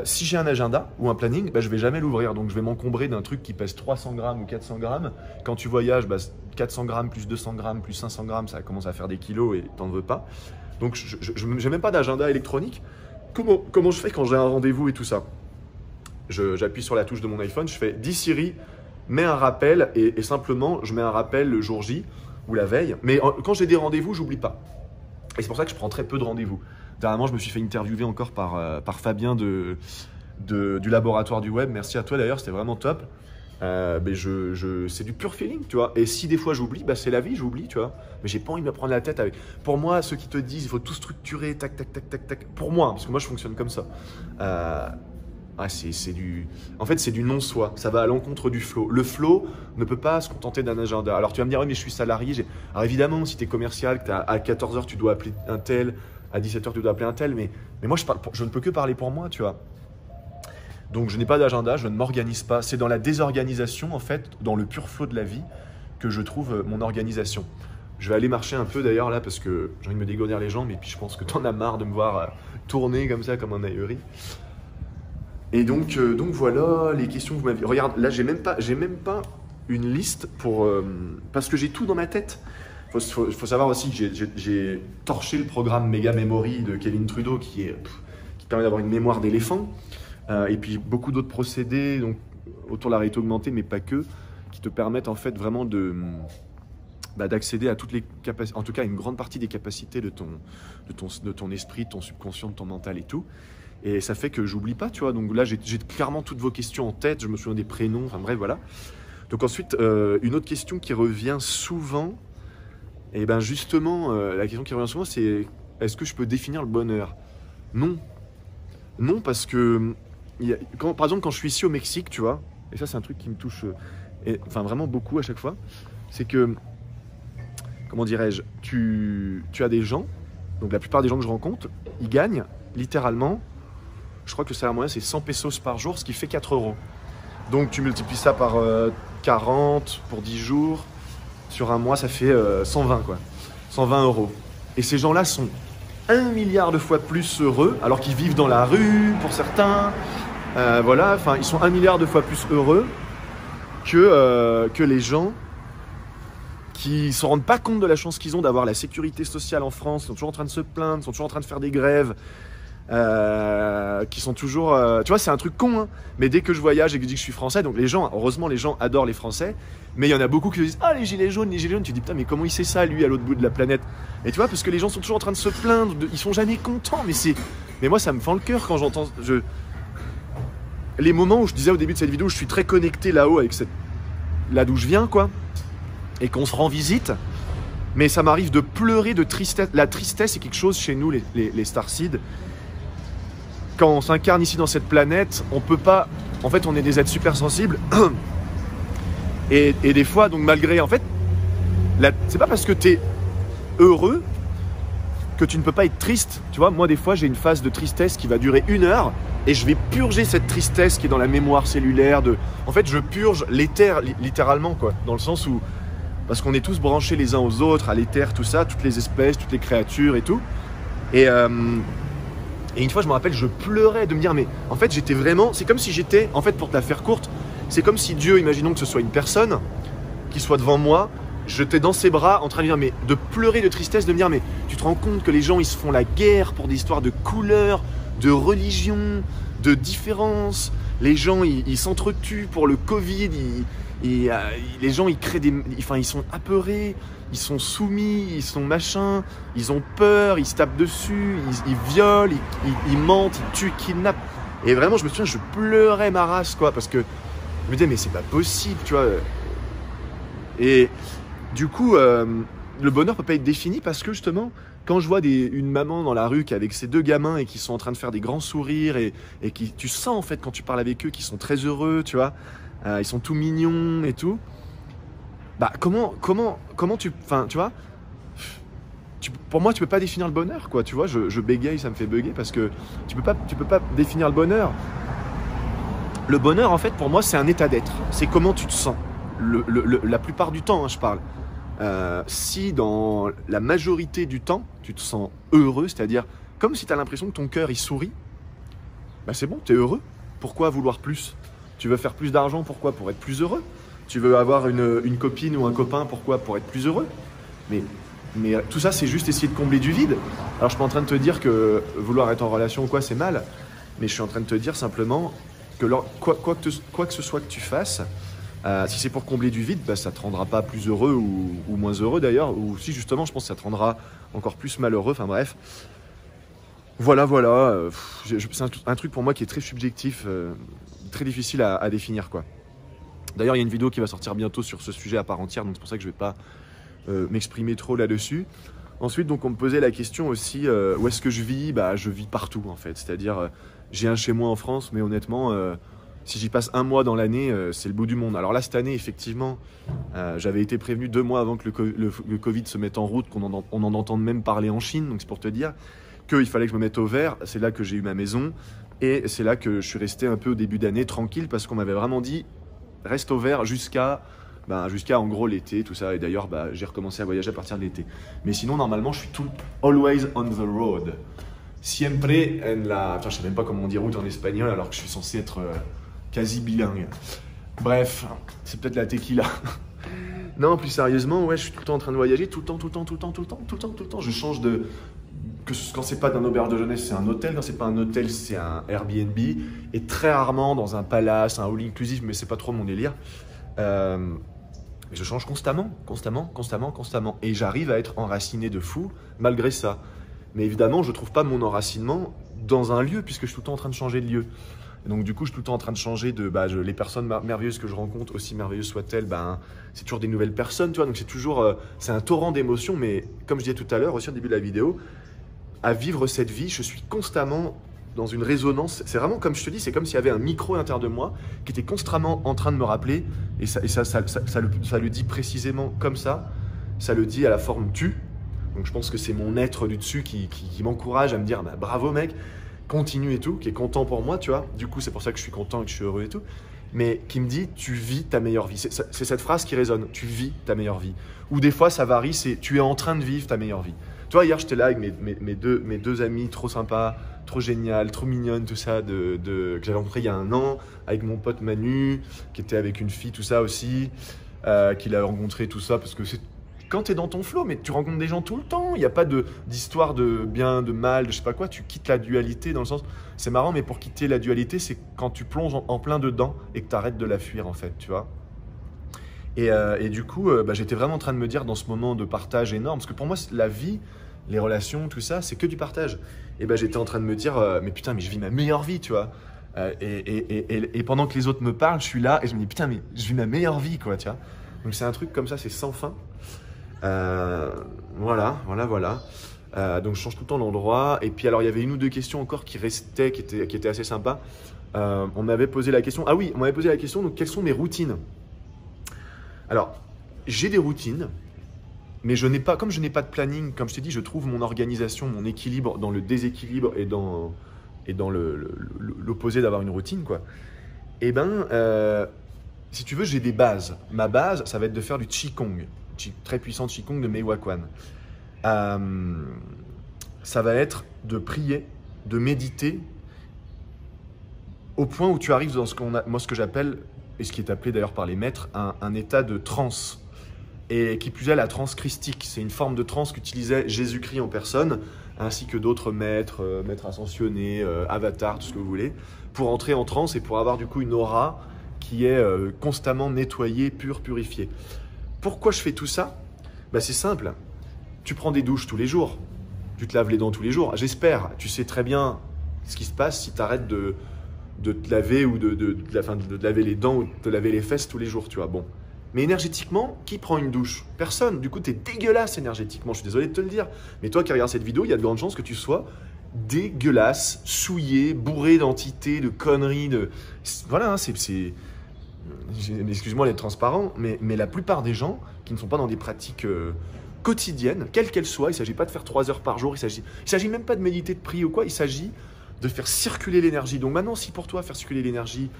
Si j'ai un agenda ou un planning, bah, je ne vais jamais l'ouvrir. Donc, je vais m'encombrer d'un truc qui pèse 300 grammes ou 400 grammes. Quand tu voyages, bah, 400 grammes plus 200 grammes plus 500 grammes, ça commence à faire des kilos et t'en veux pas. Donc, je n'ai même pas d'agenda électronique. Comment je fais quand j'ai un rendez-vous et tout ça? J'appuie sur la touche de mon iPhone, je fais « Dis Siri, mets un rappel » et simplement, je mets un rappel le jour J ou la veille. Mais quand j'ai des rendez-vous, j'oublie pas. Et c'est pour ça que je prends très peu de rendez-vous. Dernièrement, je me suis fait interviewer encore par Fabien du laboratoire du web. Merci à toi d'ailleurs, c'était vraiment top. C'est du pur feeling, tu vois. Et si des fois j'oublie, bah, c'est la vie, j'oublie, tu vois. Mais j'ai pas envie de me prendre la tête avec. Pour moi, ceux qui te disent il faut tout structurer, tac, tac, tac, tac, tac. Pour moi, parce que moi je fonctionne comme ça. En fait, c'est du non-soi. Ça va à l'encontre du flow. Le flow ne peut pas se contenter d'un agenda. Alors tu vas me dire, oui, mais je suis salarié. Alors évidemment, si tu es commercial, que à 14h tu dois appeler un tel, à 17h tu dois appeler un tel, mais moi je ne peux que parler pour moi, tu vois. Donc je n'ai pas d'agenda, je ne m'organise pas. C'est dans la désorganisation, en fait, dans le pur flow de la vie, que je trouve mon organisation. Je vais aller marcher un peu d'ailleurs là, parce que j'ai envie de me dégourdir les jambes, et puis je pense que tu en as marre de me voir tourner comme ça, comme un ahuri. Et donc voilà les questions que vous m'avez. Regarde, là j'ai même pas une liste parce que j'ai tout dans ma tête. Faut savoir aussi que j'ai torché le programme Mega Memory de Kevin Trudeau qui permet d'avoir une mémoire d'éléphant. Et puis beaucoup d'autres procédés donc, autour de la réalité augmentée, mais pas que, qui te permettent en fait vraiment d'accéder à toutes les capacités, en tout cas à une grande partie des capacités de ton esprit, de ton subconscient, de ton mental et tout. Et ça fait que j'oublie pas, tu vois. Donc là, j'ai clairement toutes vos questions en tête. Je me souviens des prénoms, enfin bref, voilà. Donc ensuite, une autre question qui revient souvent, et ben justement, la question qui revient souvent, c'est est-ce que je peux définir le bonheur? Non. Non, parce que, par exemple, quand je suis ici au Mexique, tu vois, et ça, c'est un truc qui me touche enfin vraiment beaucoup à chaque fois, c'est que, comment dirais-je, tu as des gens, donc la plupart des gens que je rencontre, ils gagnent littéralement. Je crois que le salaire moyen, c'est 100 pesos par jour, ce qui fait 4 euros. Donc, tu multiplies ça par 40 pour 10 jours. Sur un mois, ça fait 120, quoi. 120 euros. Et ces gens-là sont 1 milliard de fois plus heureux, alors qu'ils vivent dans la rue, pour certains. Voilà, enfin, ils sont 1 milliard de fois plus heureux que les gens qui ne se rendent pas compte de la chance qu'ils ont d'avoir la sécurité sociale en France, sont toujours en train de se plaindre, sont toujours en train de faire des grèves. Qui sont toujours tu vois, c'est un truc con, hein, mais dès que je voyage et que je dis que je suis français, donc heureusement les gens adorent les Français, mais il y en a beaucoup qui se disent les gilets jaunes, tu te dis putain, mais comment il sait ça lui à l'autre bout de la planète? Et tu vois, parce que les gens sont toujours en train de se plaindre, ils sont jamais contents, mais moi ça me fend le cœur quand j'entends les moments où je disais au début de cette vidéo, je suis très connecté là-haut avec là d'où je viens, quoi, et qu'on se rend visite. Mais ça m'arrive de pleurer de tristesse. La tristesse, c'est quelque chose chez nous, les Starseed. Quand on s'incarne ici dans cette planète, on peut pas. En fait, on est des êtres super sensibles. Et des fois, donc malgré. En fait, c'est pas parce que tu es heureux que tu ne peux pas être triste. Tu vois, moi, des fois, j'ai une phase de tristesse qui va durer 1 heure et je vais purger cette tristesse qui est dans la mémoire cellulaire. En fait, je purge l'éther, littéralement, quoi. Dans le sens où. Parce qu'on est tous branchés les uns aux autres, à l'éther, tout ça, toutes les espèces, toutes les créatures et tout. Et une fois, je me rappelle, je pleurais de me dire, mais en fait, j'étais vraiment... C'est comme si j'étais, en fait, pour te la faire courte, c'est comme si Dieu, imaginons que ce soit une personne qui soit devant moi, j'étais dans ses bras en train de dire, mais de pleurer de tristesse, de me dire, mais tu te rends compte que les gens, ils se font la guerre pour des histoires de couleurs, de religion, de différences. Les gens, ils s'entretuent pour le Covid, les gens, ils créent ils sont apeurés, ils sont soumis, ils sont machins, ils ont peur, ils se tapent dessus, ils violent, ils mentent, ils tuent, ils kidnappent. Et vraiment, je me souviens, je pleurais ma race, quoi, parce que je me disais, mais c'est pas possible, tu vois. Et du coup, il le bonheur peut pas être défini parce que justement, quand je vois une maman dans la rue qui est avec ses 2 gamins et qui sont en train de faire des grands sourires et qui, tu sens en fait quand tu parles avec eux qu'ils sont très heureux, tu vois, ils sont tout mignons et tout. Bah comment tu, enfin tu vois, pour moi tu peux pas définir le bonheur quoi, tu vois, je bégaye, ça me fait bugger parce que tu peux pas définir le bonheur. Le bonheur en fait pour moi c'est un état d'être, c'est comment tu te sens. La plupart du temps, hein, je parle. Si dans la majorité du temps, tu te sens heureux, c'est-à-dire comme si tu as l'impression que ton cœur il sourit, bah c'est bon, tu es heureux. Pourquoi vouloir plus? Tu veux faire plus d'argent, pourquoi? Pour être plus heureux. Tu veux avoir une copine ou un copain, pourquoi? Pour être plus heureux. Mais tout ça, c'est juste essayer de combler du vide. Alors, je suis pas en train de te dire que vouloir être en relation ou quoi, c'est mal, mais je suis en train de te dire simplement que quoi que ce soit que tu fasses, si c'est pour combler du vide, bah, ça te rendra pas plus heureux ou moins heureux d'ailleurs, ou si justement, je pense que ça te rendra encore plus malheureux. Enfin bref. Voilà. C'est un truc pour moi qui est très subjectif, très difficile à définir, quoi. D'ailleurs, il y a une vidéo qui va sortir bientôt sur ce sujet à part entière, donc c'est pour ça que je ne vais pas m'exprimer trop là-dessus. Ensuite, donc, on me posait la question aussi, où est-ce que je vis? Bah, je vis partout, en fait. C'est-à-dire, j'ai un chez moi en France, mais honnêtement, si j'y passe 1 mois dans l'année, c'est le bout du monde. Alors là, cette année, effectivement, j'avais été prévenu 2 mois avant que le Covid se mette en route, qu'on en entende même parler en Chine, donc c'est pour te dire qu'il fallait que je me mette au vert. C'est là que j'ai eu ma maison, et c'est là que je suis resté un peu au début d'année tranquille, parce qu'on m'avait vraiment dit, reste au vert jusqu'à en gros l'été, tout ça. Et d'ailleurs, j'ai recommencé à voyager à partir de l'été. Mais sinon, normalement, je suis always on the road. Siempre en la... Enfin, je sais même pas comment on dit route en espagnol, alors que je suis censé être quasi bilingue. Bref, c'est peut-être la tequila. Non, plus sérieusement, ouais, je suis tout le temps en train de voyager, tout le temps. Je change de... Quand c'est pas d'un auberge de jeunesse, c'est un hôtel. Quand c'est pas un hôtel, c'est un Airbnb. Et très rarement dans un palace, un all inclusive, mais c'est pas trop mon délire. Je change constamment. Et j'arrive à être enraciné de fou malgré ça. Mais évidemment, je trouve pas mon enracinement dans un lieu, puisque je suis tout le temps en train de changer de lieu. Et donc du coup, je suis tout le temps en train de changer de... les personnes merveilleuses que je rencontre, aussi merveilleuses soient-elles, c'est toujours des nouvelles personnes, tu vois. Donc c'est toujours... c'est un torrent d'émotions, mais comme je disais tout à l'heure, aussi au début de la vidéo, à vivre cette vie, je suis constamment dans une résonance. C'est vraiment comme je te dis, c'est comme s'il y avait un micro à l'intérieur de moi qui était constamment en train de me rappeler, et ça le dit précisément comme ça, ça le dit à la forme tu. Donc je pense que c'est mon être du dessus qui m'encourage à me dire bravo mec, continue et tout, qui est content pour moi, tu vois. Du coup, c'est pour ça que je suis content et que je suis heureux et tout. Mais qui me dit tu vis ta meilleure vie. C'est cette phrase qui résonne, tu vis ta meilleure vie. Ou des fois ça varie, c'est tu es en train de vivre ta meilleure vie. Tu vois, hier j'étais là avec mes deux amis trop sympas, trop géniales, trop mignonnes, tout ça, que j'avais rencontré il y a 1 an, avec mon pote Manu, qui était avec une fille, tout ça aussi, qu'il a rencontré, tout ça, parce que c'est quand tu es dans ton flow, mais tu rencontres des gens tout le temps, il n'y a pas d'histoire de bien, de mal, de je sais pas quoi, tu quittes la dualité dans le sens, c'est marrant, mais pour quitter la dualité, c'est quand tu plonges en plein dedans et que tu arrêtes de la fuir en fait, tu vois. Et du coup, j'étais vraiment en train de me dire dans ce moment de partage énorme, parce que pour moi, la vie, les relations, tout ça, c'est que du partage. Et j'étais en train de me dire, mais putain, mais je vis ma meilleure vie, tu vois. Et pendant que les autres me parlent, je suis là et je me dis, putain, mais je vis ma meilleure vie, quoi, tu vois. Donc c'est un truc comme ça, c'est sans fin. Voilà. Donc je change tout le temps l'endroit. Et puis alors, il y avait 1 ou 2 questions encore qui restaient, qui étaient assez sympas. On m'avait posé la question, donc quelles sont mes routines? Alors, j'ai des routines, mais comme je n'ai pas de planning, comme je t'ai dit, je trouve mon organisation, mon équilibre dans le déséquilibre et dans l'opposé d'avoir une routine, quoi. Si tu veux, j'ai des bases. Ma base, ça va être de faire du Qigong, très puissant Qigong de Mei Wakwan. Ça va être de prier, de méditer, au point où tu arrives dans ce que j'appelle, et ce qui est appelé d'ailleurs par les maîtres, un état de transe. Et qui plus est, la transe christique. C'est une forme de transe qu'utilisait Jésus-Christ en personne, ainsi que d'autres maîtres, maîtres ascensionnés, avatars, tout ce que vous voulez, pour entrer en transe et pour avoir du coup une aura qui est constamment nettoyée, purifiée. Pourquoi je fais tout ça? C'est simple. Tu prends des douches tous les jours. Tu te laves les dents tous les jours. J'espère. Tu sais très bien ce qui se passe si tu arrêtes de te laver ou de te laver les dents ou de te laver les fesses tous les jours, tu vois. Bon, Mais énergétiquement, qui prend une douche? Personne. Du coup, tu es dégueulasse énergétiquement. Je suis désolé de te le dire. Mais toi qui regardes cette vidéo, il y a de grandes chances que tu sois dégueulasse, souillé, bourré d'entités, de conneries. Voilà, excuse-moi d'être transparent, mais la plupart des gens qui ne sont pas dans des pratiques quotidiennes, quelles qu'elles soient, il ne s'agit pas de faire 3 heures par jour, il ne s'agit même pas de méditer, de prier ou quoi, il s'agit de faire circuler l'énergie. Donc maintenant, si pour toi, faire circuler l'énergie,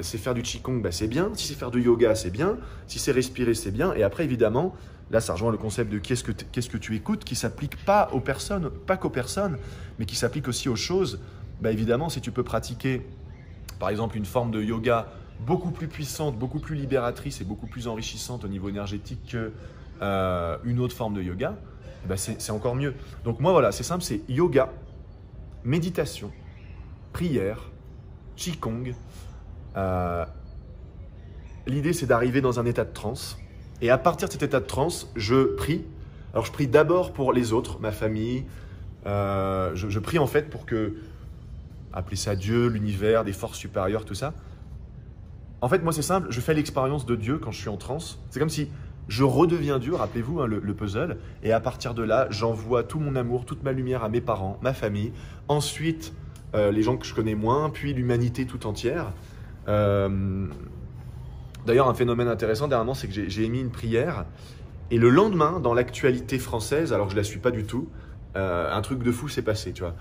c'est faire du Qigong, bah c'est bien. Si c'est faire du yoga, c'est bien. Si c'est respirer, c'est bien. Et après, évidemment, là, ça rejoint le concept de qu'est-ce que tu écoutes, qui ne s'applique pas aux personnes, pas qu'aux personnes, mais qui s'applique aussi aux choses. Bah évidemment, si tu peux pratiquer, par exemple, une forme de yoga beaucoup plus puissante, beaucoup plus libératrice et beaucoup plus enrichissante au niveau énergétique qu'une autre forme de yoga, bah c'est encore mieux. Donc moi, voilà, c'est simple, c'est yoga, méditation, prière, Qigong. L'idée, c'est d'arriver dans un état de transe. Et à partir de cet état de transe, je prie. Alors, je prie d'abord pour les autres, ma famille. Je prie en fait pour que, appelez ça Dieu, l'univers, des forces supérieures, tout ça. En fait, moi, c'est simple. Je fais l'expérience de Dieu quand je suis en transe. C'est comme si je redeviens Dieu, rappelez-vous, hein, le puzzle. Et à partir de là, j'envoie tout mon amour, toute ma lumière à mes parents, ma famille. Ensuite, les gens que je connais moins, puis l'humanité tout entière. D'ailleurs, un phénomène intéressant dernièrement, c'est que j'ai émis une prière et le lendemain, dans l'actualité française, alors que je ne la suis pas du tout, un truc de fou s'est passé, tu vois.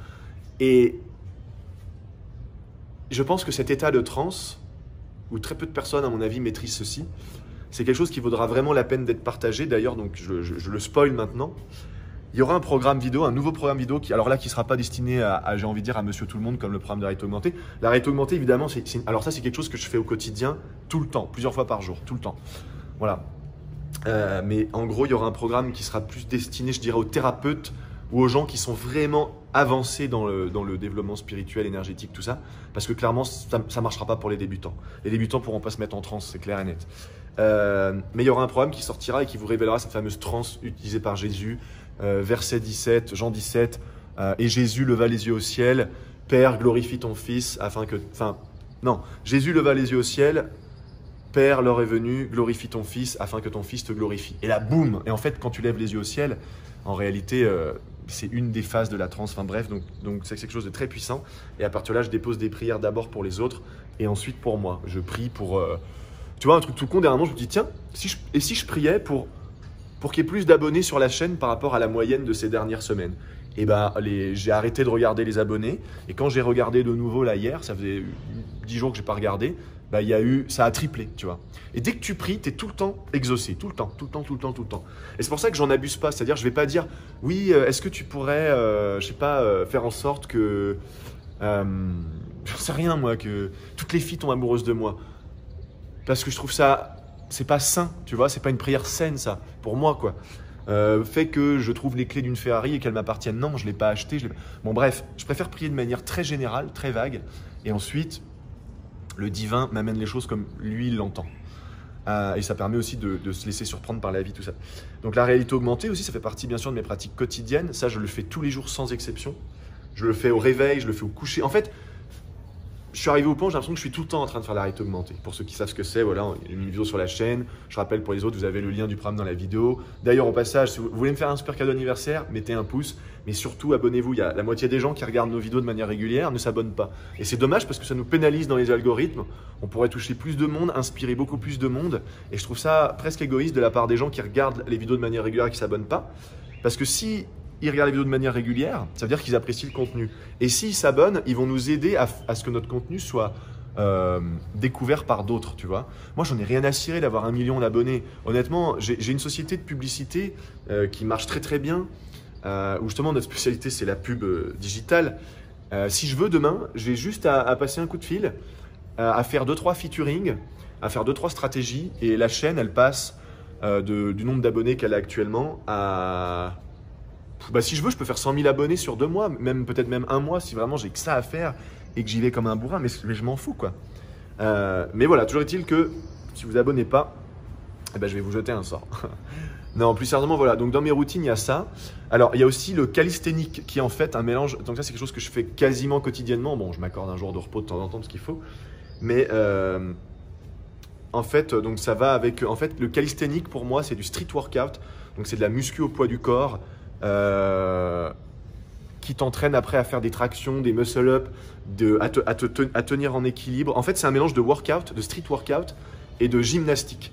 Et je pense que cet état de transe, où très peu de personnes, à mon avis, maîtrisent ceci, c'est quelque chose qui vaudra vraiment la peine d'être partagé. D'ailleurs, donc je le spoil maintenant. Il y aura un programme vidéo, un nouveau programme vidéo qui, alors là, qui ne sera pas destiné à, j'ai envie de dire, à Monsieur Tout-le-Monde comme le programme de la réalité augmentée. La réalité augmentée, évidemment, alors ça, c'est quelque chose que je fais au quotidien, tout le temps, plusieurs fois par jour, tout le temps. Voilà. Mais en gros, il y aura un programme qui sera plus destiné, je dirais, aux thérapeutes ou aux gens qui sont vraiment avancés dans le développement spirituel, énergétique, tout ça. Parce que clairement, ça ne marchera pas pour les débutants. Les débutants ne pourront pas se mettre en transe, c'est clair et net. Mais il y aura un programme qui sortira et qui vous révélera cette fameuse transe utilisée par Jésus. Verset 17, Jean 17, et Jésus leva les yeux au ciel, Père, glorifie ton Fils, afin que... Enfin, non, Jésus leva les yeux au ciel, Père, l'heure est venue, glorifie ton Fils, afin que ton Fils te glorifie. Et là, boum. Et en fait, quand tu lèves les yeux au ciel, en réalité, c'est une des phases de la transe. Enfin bref, donc c'est quelque chose de très puissant. Et à partir de là, je dépose des prières d'abord pour les autres, et ensuite pour moi. Je prie pour... Tu vois, un truc tout con, dernièrement, je me dis, tiens, si je priais pour qu'il y ait plus d'abonnés sur la chaîne par rapport à la moyenne de ces dernières semaines. Et ben, j'ai arrêté de regarder les abonnés. Et quand j'ai regardé de nouveau là hier, ça faisait 10 jours que je n'ai pas regardé, bah, ça a triplé, tu vois. Et dès que tu pries, tu es tout le temps exaucé, tout le temps. Et c'est pour ça que j'en abuse pas. C'est-à-dire, je vais pas dire, oui, est-ce que tu pourrais, je sais pas, faire en sorte que, j'en sais rien moi, que toutes les filles tombent amoureuses de moi. Parce que je trouve ça... C'est pas sain, tu vois, c'est pas une prière saine ça, pour moi quoi. Fait que je trouve les clés d'une Ferrari et qu'elles m'appartiennent, non, je l'ai pas acheté. Bon bref, je préfère prier de manière très générale, très vague, et ensuite, le divin m'amène les choses comme lui il l'entend. Et ça permet aussi de se laisser surprendre par la vie, tout ça. Donc la réalité augmentée aussi, ça fait partie bien sûr de mes pratiques quotidiennes. Ça, je le fais tous les jours sans exception. Je le fais au réveil, je le fais au coucher. En fait, je suis arrivé au point où j'ai l'impression que je suis tout le temps en train de faire la réalité augmentée. Pour ceux qui savent ce que c'est, voilà, une vidéo sur la chaîne. Je rappelle pour les autres, vous avez le lien du programme dans la vidéo. D'ailleurs, au passage, si vous voulez me faire un super cadeau d'anniversaire, mettez un pouce. Mais surtout, abonnez-vous. Il y a la moitié des gens qui regardent nos vidéos de manière régulière ne s'abonnent pas. Et c'est dommage parce que ça nous pénalise dans les algorithmes. On pourrait toucher plus de monde, inspirer beaucoup plus de monde. Et je trouve ça presque égoïste de la part des gens qui regardent les vidéos de manière régulière et qui ne s'abonnent pas. Parce que si ils regardent les vidéos de manière régulière, ça veut dire qu'ils apprécient le contenu. Et s'ils s'abonnent, ils vont nous aider à ce que notre contenu soit découvert par d'autres, tu vois. Moi, j'en ai rien à cirer d'avoir 1 million d'abonnés. Honnêtement, j'ai une société de publicité qui marche très très bien, où justement notre spécialité, c'est la pub digitale. Si je veux, demain, j'ai juste à passer un coup de fil, à faire 2-3 featuring, à faire 2-3 stratégies, et la chaîne, elle passe du nombre d'abonnés qu'elle a actuellement à... Bah, si je veux, je peux faire 100 000 abonnés sur 2 mois, peut-être même 1 mois, si vraiment j'ai que ça à faire et que j'y vais comme un bourrin, mais je m'en fous, quoi. Mais voilà, toujours est-il que si vous abonnez pas, eh ben, je vais vous jeter un sort. Non, plus sérieusement, voilà. Donc dans mes routines, il y a ça. Alors, il y a aussi le calisthénique qui est en fait un mélange. Donc ça, c'est quelque chose que je fais quasiment quotidiennement. Bon, je m'accorde un jour de repos de temps en temps, ce qu'il faut. Mais En fait, donc ça va avec. En fait, le calisthenics pour moi, c'est du street workout. Donc c'est de la muscu au poids du corps qui t'entraîne après à faire des tractions, des muscle-up, à tenir en équilibre. En fait, c'est un mélange de workout, de street workout et de gymnastique.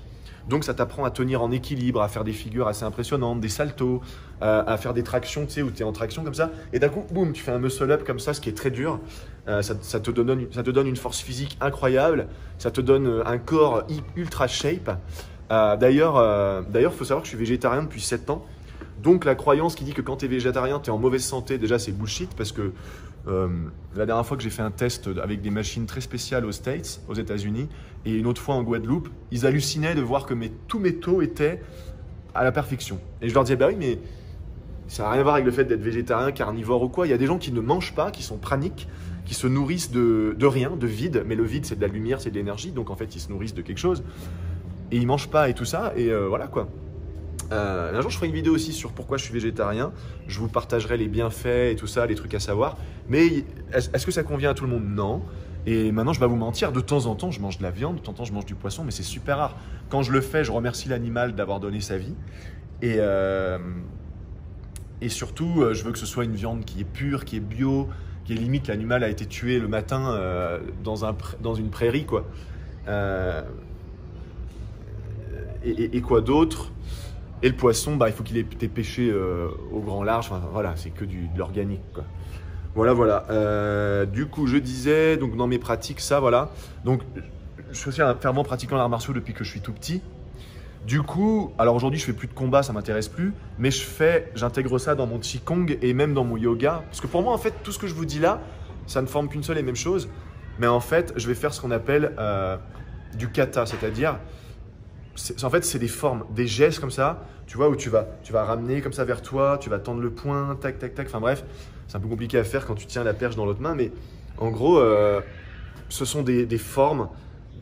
Donc ça t'apprend à tenir en équilibre, à faire des figures assez impressionnantes, des saltos, à faire des tractions, tu sais, où tu es en traction comme ça. Et d'un coup, boum, tu fais un muscle-up comme ça, ce qui est très dur. Ça te donne une force physique incroyable. Ça te donne un corps ultra shape. D'ailleurs, il faut savoir que je suis végétarien depuis 7 ans. Donc la croyance qui dit que quand tu es végétarien, tu es en mauvaise santé, déjà c'est bullshit parce que la dernière fois que j'ai fait un test avec des machines très spéciales aux States, aux États-Unis, et une autre fois en Guadeloupe, ils hallucinaient de voir que tous mes taux étaient à la perfection. Et je leur disais, bah oui, mais ça n'a rien à voir avec le fait d'être végétarien, carnivore ou quoi. Il y a des gens qui ne mangent pas, qui sont praniques, qui se nourrissent de rien, de vide. Mais le vide, c'est de la lumière, c'est de l'énergie. Donc en fait, ils se nourrissent de quelque chose. Et ils ne mangent pas et tout ça. Et voilà quoi. Un jour, je ferai une vidéo aussi sur pourquoi je suis végétarien. Je vous partagerai les bienfaits et tout ça, les trucs à savoir. Mais est-ce que ça convient à tout le monde? Non. Et maintenant, je vais vous mentir, de temps en temps, je mange de la viande, de temps en temps, je mange du poisson, mais c'est super rare. Quand je le fais, je remercie l'animal d'avoir donné sa vie. Et surtout, je veux que ce soit une viande qui est pure, qui est bio, qui est limite, l'animal a été tué le matin dans une prairie, quoi. Et quoi d'autre? Et le poisson, bah, il faut qu'il ait été pêché au grand large. Enfin, voilà, c'est que de l'organique, quoi. Voilà. Du coup, je disais, donc dans mes pratiques, ça, voilà. Donc, je suis aussi un fervent pratiquant d'arts martiaux depuis que je suis tout petit. Du coup, alors aujourd'hui, je fais plus de combat, ça m'intéresse plus, mais j'intègre ça dans mon qigong et même dans mon yoga. Parce que pour moi, en fait, tout ce que je vous dis là, ça ne forme qu'une seule et même chose. Mais en fait, je vais faire ce qu'on appelle du kata, c'est-à-dire, en fait, c'est des formes, des gestes comme ça, tu vois, où tu vas ramener comme ça vers toi, tu vas tendre le poing, tac, tac, tac. Enfin bref, c'est un peu compliqué à faire quand tu tiens la perche dans l'autre main, mais en gros, ce sont des formes,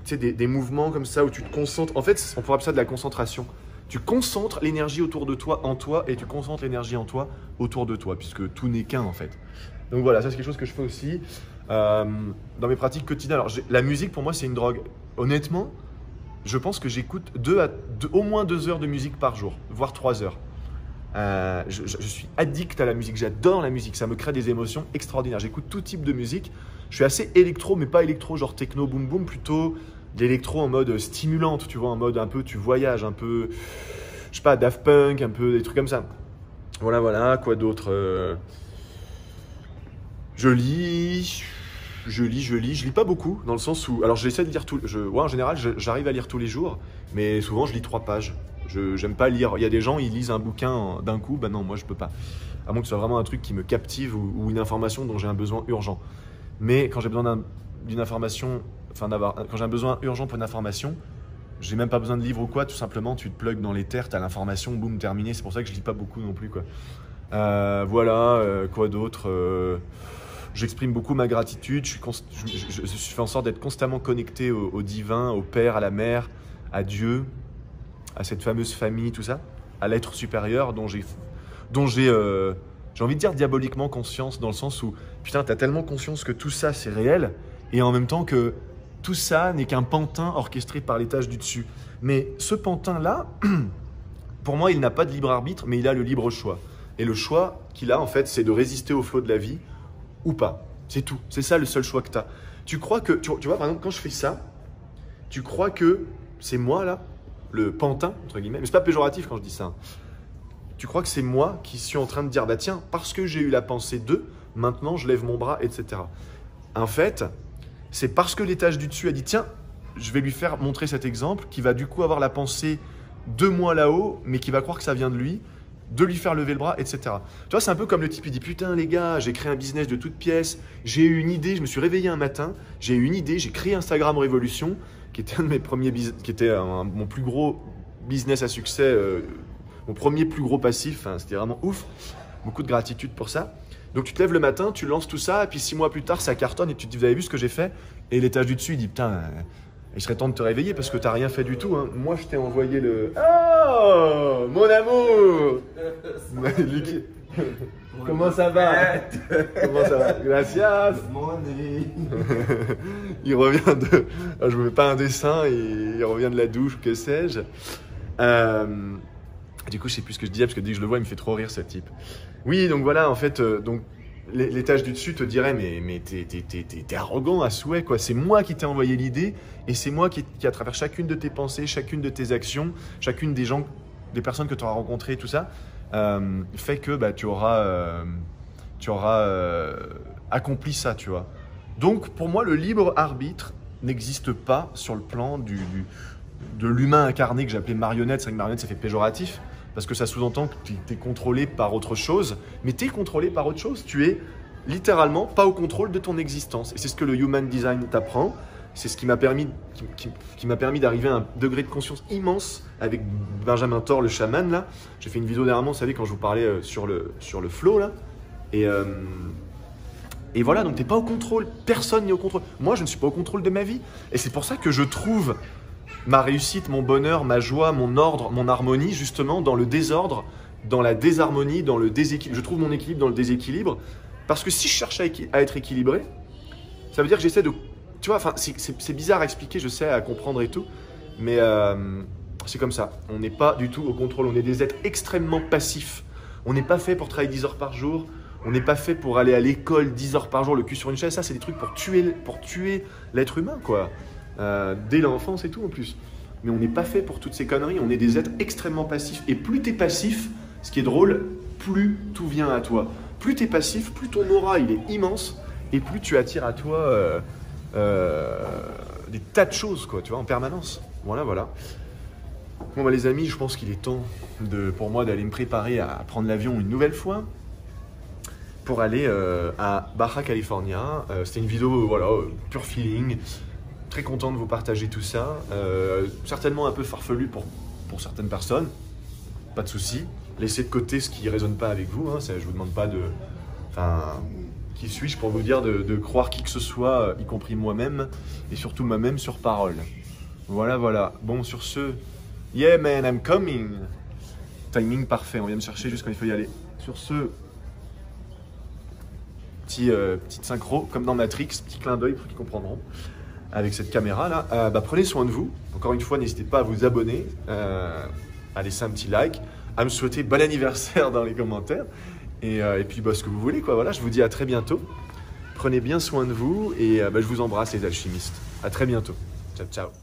tu sais, des mouvements comme ça où tu te concentres. En fait, on pourrait appeler ça de la concentration. Tu concentres l'énergie autour de toi en toi et tu concentres l'énergie en toi autour de toi, puisque tout n'est qu'un en fait. Donc voilà, ça c'est quelque chose que je fais aussi dans mes pratiques quotidiennes. Alors la musique pour moi c'est une drogue. Honnêtement, je pense que j'écoute au moins 2 heures de musique par jour, voire 3 heures. Je suis addict à la musique, j'adore la musique, ça me crée des émotions extraordinaires. J'écoute tout type de musique. Je suis assez électro, mais pas électro genre techno boom boom, plutôt d'électro en mode stimulante, tu vois, en mode un peu tu voyages, un peu, je sais pas, Daft Punk, un peu des trucs comme ça. Voilà, quoi d'autre Je lis pas beaucoup, dans le sens où, alors j'essaie de lire en général, j'arrive à lire tous les jours, mais souvent je lis 3 pages. J'aime pas lire. Il y a des gens, ils lisent un bouquin d'un coup, ben non, moi je peux pas. À moins que ce soit vraiment un truc qui me captive ou une information dont j'ai un besoin urgent. Mais quand j'ai besoin d'une information, quand j'ai un besoin urgent pour une information, j'ai même pas besoin de livre ou quoi, tout simplement, tu te plugues dans l'éther, t'as l'information, boum, terminé. C'est pour ça que je lis pas beaucoup non plus, quoi. Quoi d'autre J'exprime beaucoup ma gratitude, je fais en sorte d'être constamment connecté au divin, au Père, à la Mère, à Dieu, à cette fameuse famille, tout ça, à l'être supérieur dont j'ai envie de dire diaboliquement conscience, dans le sens où, putain, t'as tellement conscience que tout ça c'est réel, et en même temps que tout ça n'est qu'un pantin orchestré par l'étage du dessus. Mais ce pantin-là, pour moi, il n'a pas de libre arbitre, mais il a le libre choix. Et le choix qu'il a, en fait, c'est de résister au flot de la vie, ou pas. C'est tout. C'est ça le seul choix que tu as. Tu crois que, tu vois, par exemple, quand je fais ça, tu crois que c'est moi, là, le pantin, entre guillemets, mais c'est pas péjoratif quand je dis ça. Tu crois que c'est moi qui suis en train de dire, bah tiens, parce que j'ai eu la pensée de, maintenant je lève mon bras, etc. En fait, c'est parce que l'étage du dessus a dit, tiens, je vais lui faire montrer cet exemple, qui va du coup avoir la pensée de moi là-haut, mais qui va croire que ça vient de lui, de lui faire lever le bras, etc. Tu vois, c'est un peu comme le type qui dit « Putain les gars, j'ai créé un business de toutes pièces, j'ai eu une idée, je me suis réveillé un matin, j'ai eu une idée, j'ai créé Instagram Révolution, qui était un de mes premiers qui était mon plus gros business à succès, mon premier plus gros passif, hein, c'était vraiment ouf, beaucoup de gratitude pour ça. Donc tu te lèves le matin, tu lances tout ça, et puis 6 mois plus tard, ça cartonne, et tu te dis « Vous avez vu ce que j'ai fait ?» Et l'étage du dessus, il dit « Putain, il serait temps de te réveiller parce que tu n'as rien fait du tout. Hein. Moi, je t'ai envoyé le... Oh, mon amour. Comment ça va? Comment ça va? Gracias. Il revient de... Je me fais pas un dessin, il revient de la douche, que sais-je. Du coup, je sais plus ce que je disais, parce que dès que je le vois, il me fait trop rire, ce type. Oui, donc voilà, en fait, donc, l'étage du dessus te dirait, mais t'es arrogant à souhait, quoi. C'est moi qui t'ai envoyé l'idée, et c'est moi qui, à travers chacune de tes pensées, chacune de tes actions, chacune des personnes que tu auras rencontrées, tout ça, fait que bah, tu auras accompli ça, tu vois. Donc, pour moi, le libre arbitre n'existe pas sur le plan de l'humain incarné que j'appelais marionnette. C'est vrai que marionnette, ça fait péjoratif, parce que ça sous-entend que tu es contrôlé par autre chose, mais tu es contrôlé par autre chose. Tu es littéralement pas au contrôle de ton existence. Et c'est ce que le Human Design t'apprend. C'est ce qui m'a permis d'arriver à un degré de conscience immense avec Benjamin Thor, le chaman, là. J'ai fait une vidéo dernièrement, vous savez, quand je vous parlais sur le flow, là. Et voilà, donc tu n'es pas au contrôle. Personne n'est au contrôle. Moi, je ne suis pas au contrôle de ma vie. Et c'est pour ça que je trouve ma réussite, mon bonheur, ma joie, mon ordre, mon harmonie, justement, dans le désordre, dans la désharmonie, dans le déséquilibre. Je trouve mon équilibre dans le déséquilibre. Parce que si je cherche à être équilibré, ça veut dire que j'essaie de... Tu vois, enfin, c'est bizarre à expliquer, je sais, à comprendre et tout. Mais c'est comme ça. On n'est pas du tout au contrôle. On est des êtres extrêmement passifs. On n'est pas fait pour travailler 10 heures par jour. On n'est pas fait pour aller à l'école 10 heures par jour, le cul sur une chaise. Ça, c'est des trucs pour tuer l'être humain, quoi. Dès l'enfance et tout en plus. Mais on n'est pas fait pour toutes ces conneries, on est des êtres extrêmement passifs. Et plus t'es passif, ce qui est drôle, plus tout vient à toi. Plus t'es passif, plus ton aura il est immense, et plus tu attires à toi des tas de choses, quoi, tu vois, en permanence. Voilà. Bon bah les amis, je pense qu'il est temps pour moi d'aller me préparer à prendre l'avion une nouvelle fois pour aller à Baja California. C'était une vidéo, voilà, pur feeling. Très content de vous partager tout ça. Certainement un peu farfelu pour certaines personnes. Pas de souci. Laissez de côté ce qui ne résonne pas avec vous. Hein. Je ne vous demande pas de... Enfin, qui suis-je pour vous dire de croire qui que ce soit, y compris moi-même, et surtout moi-même sur parole. Voilà. Bon, sur ce... Yeah man, I'm coming. Timing parfait, on vient me chercher juste quand il faut y aller. Sur ce... Petite synchro, comme dans Matrix, petit clin d'œil pour qu'ils comprendront. Avec cette caméra là, prenez soin de vous. Encore une fois, n'hésitez pas à vous abonner, à laisser un petit like, à me souhaiter bon anniversaire dans les commentaires. Et puis ce que vous voulez, quoi. Voilà, je vous dis à très bientôt. Prenez bien soin de vous et je vous embrasse les alchimistes. À très bientôt. Ciao.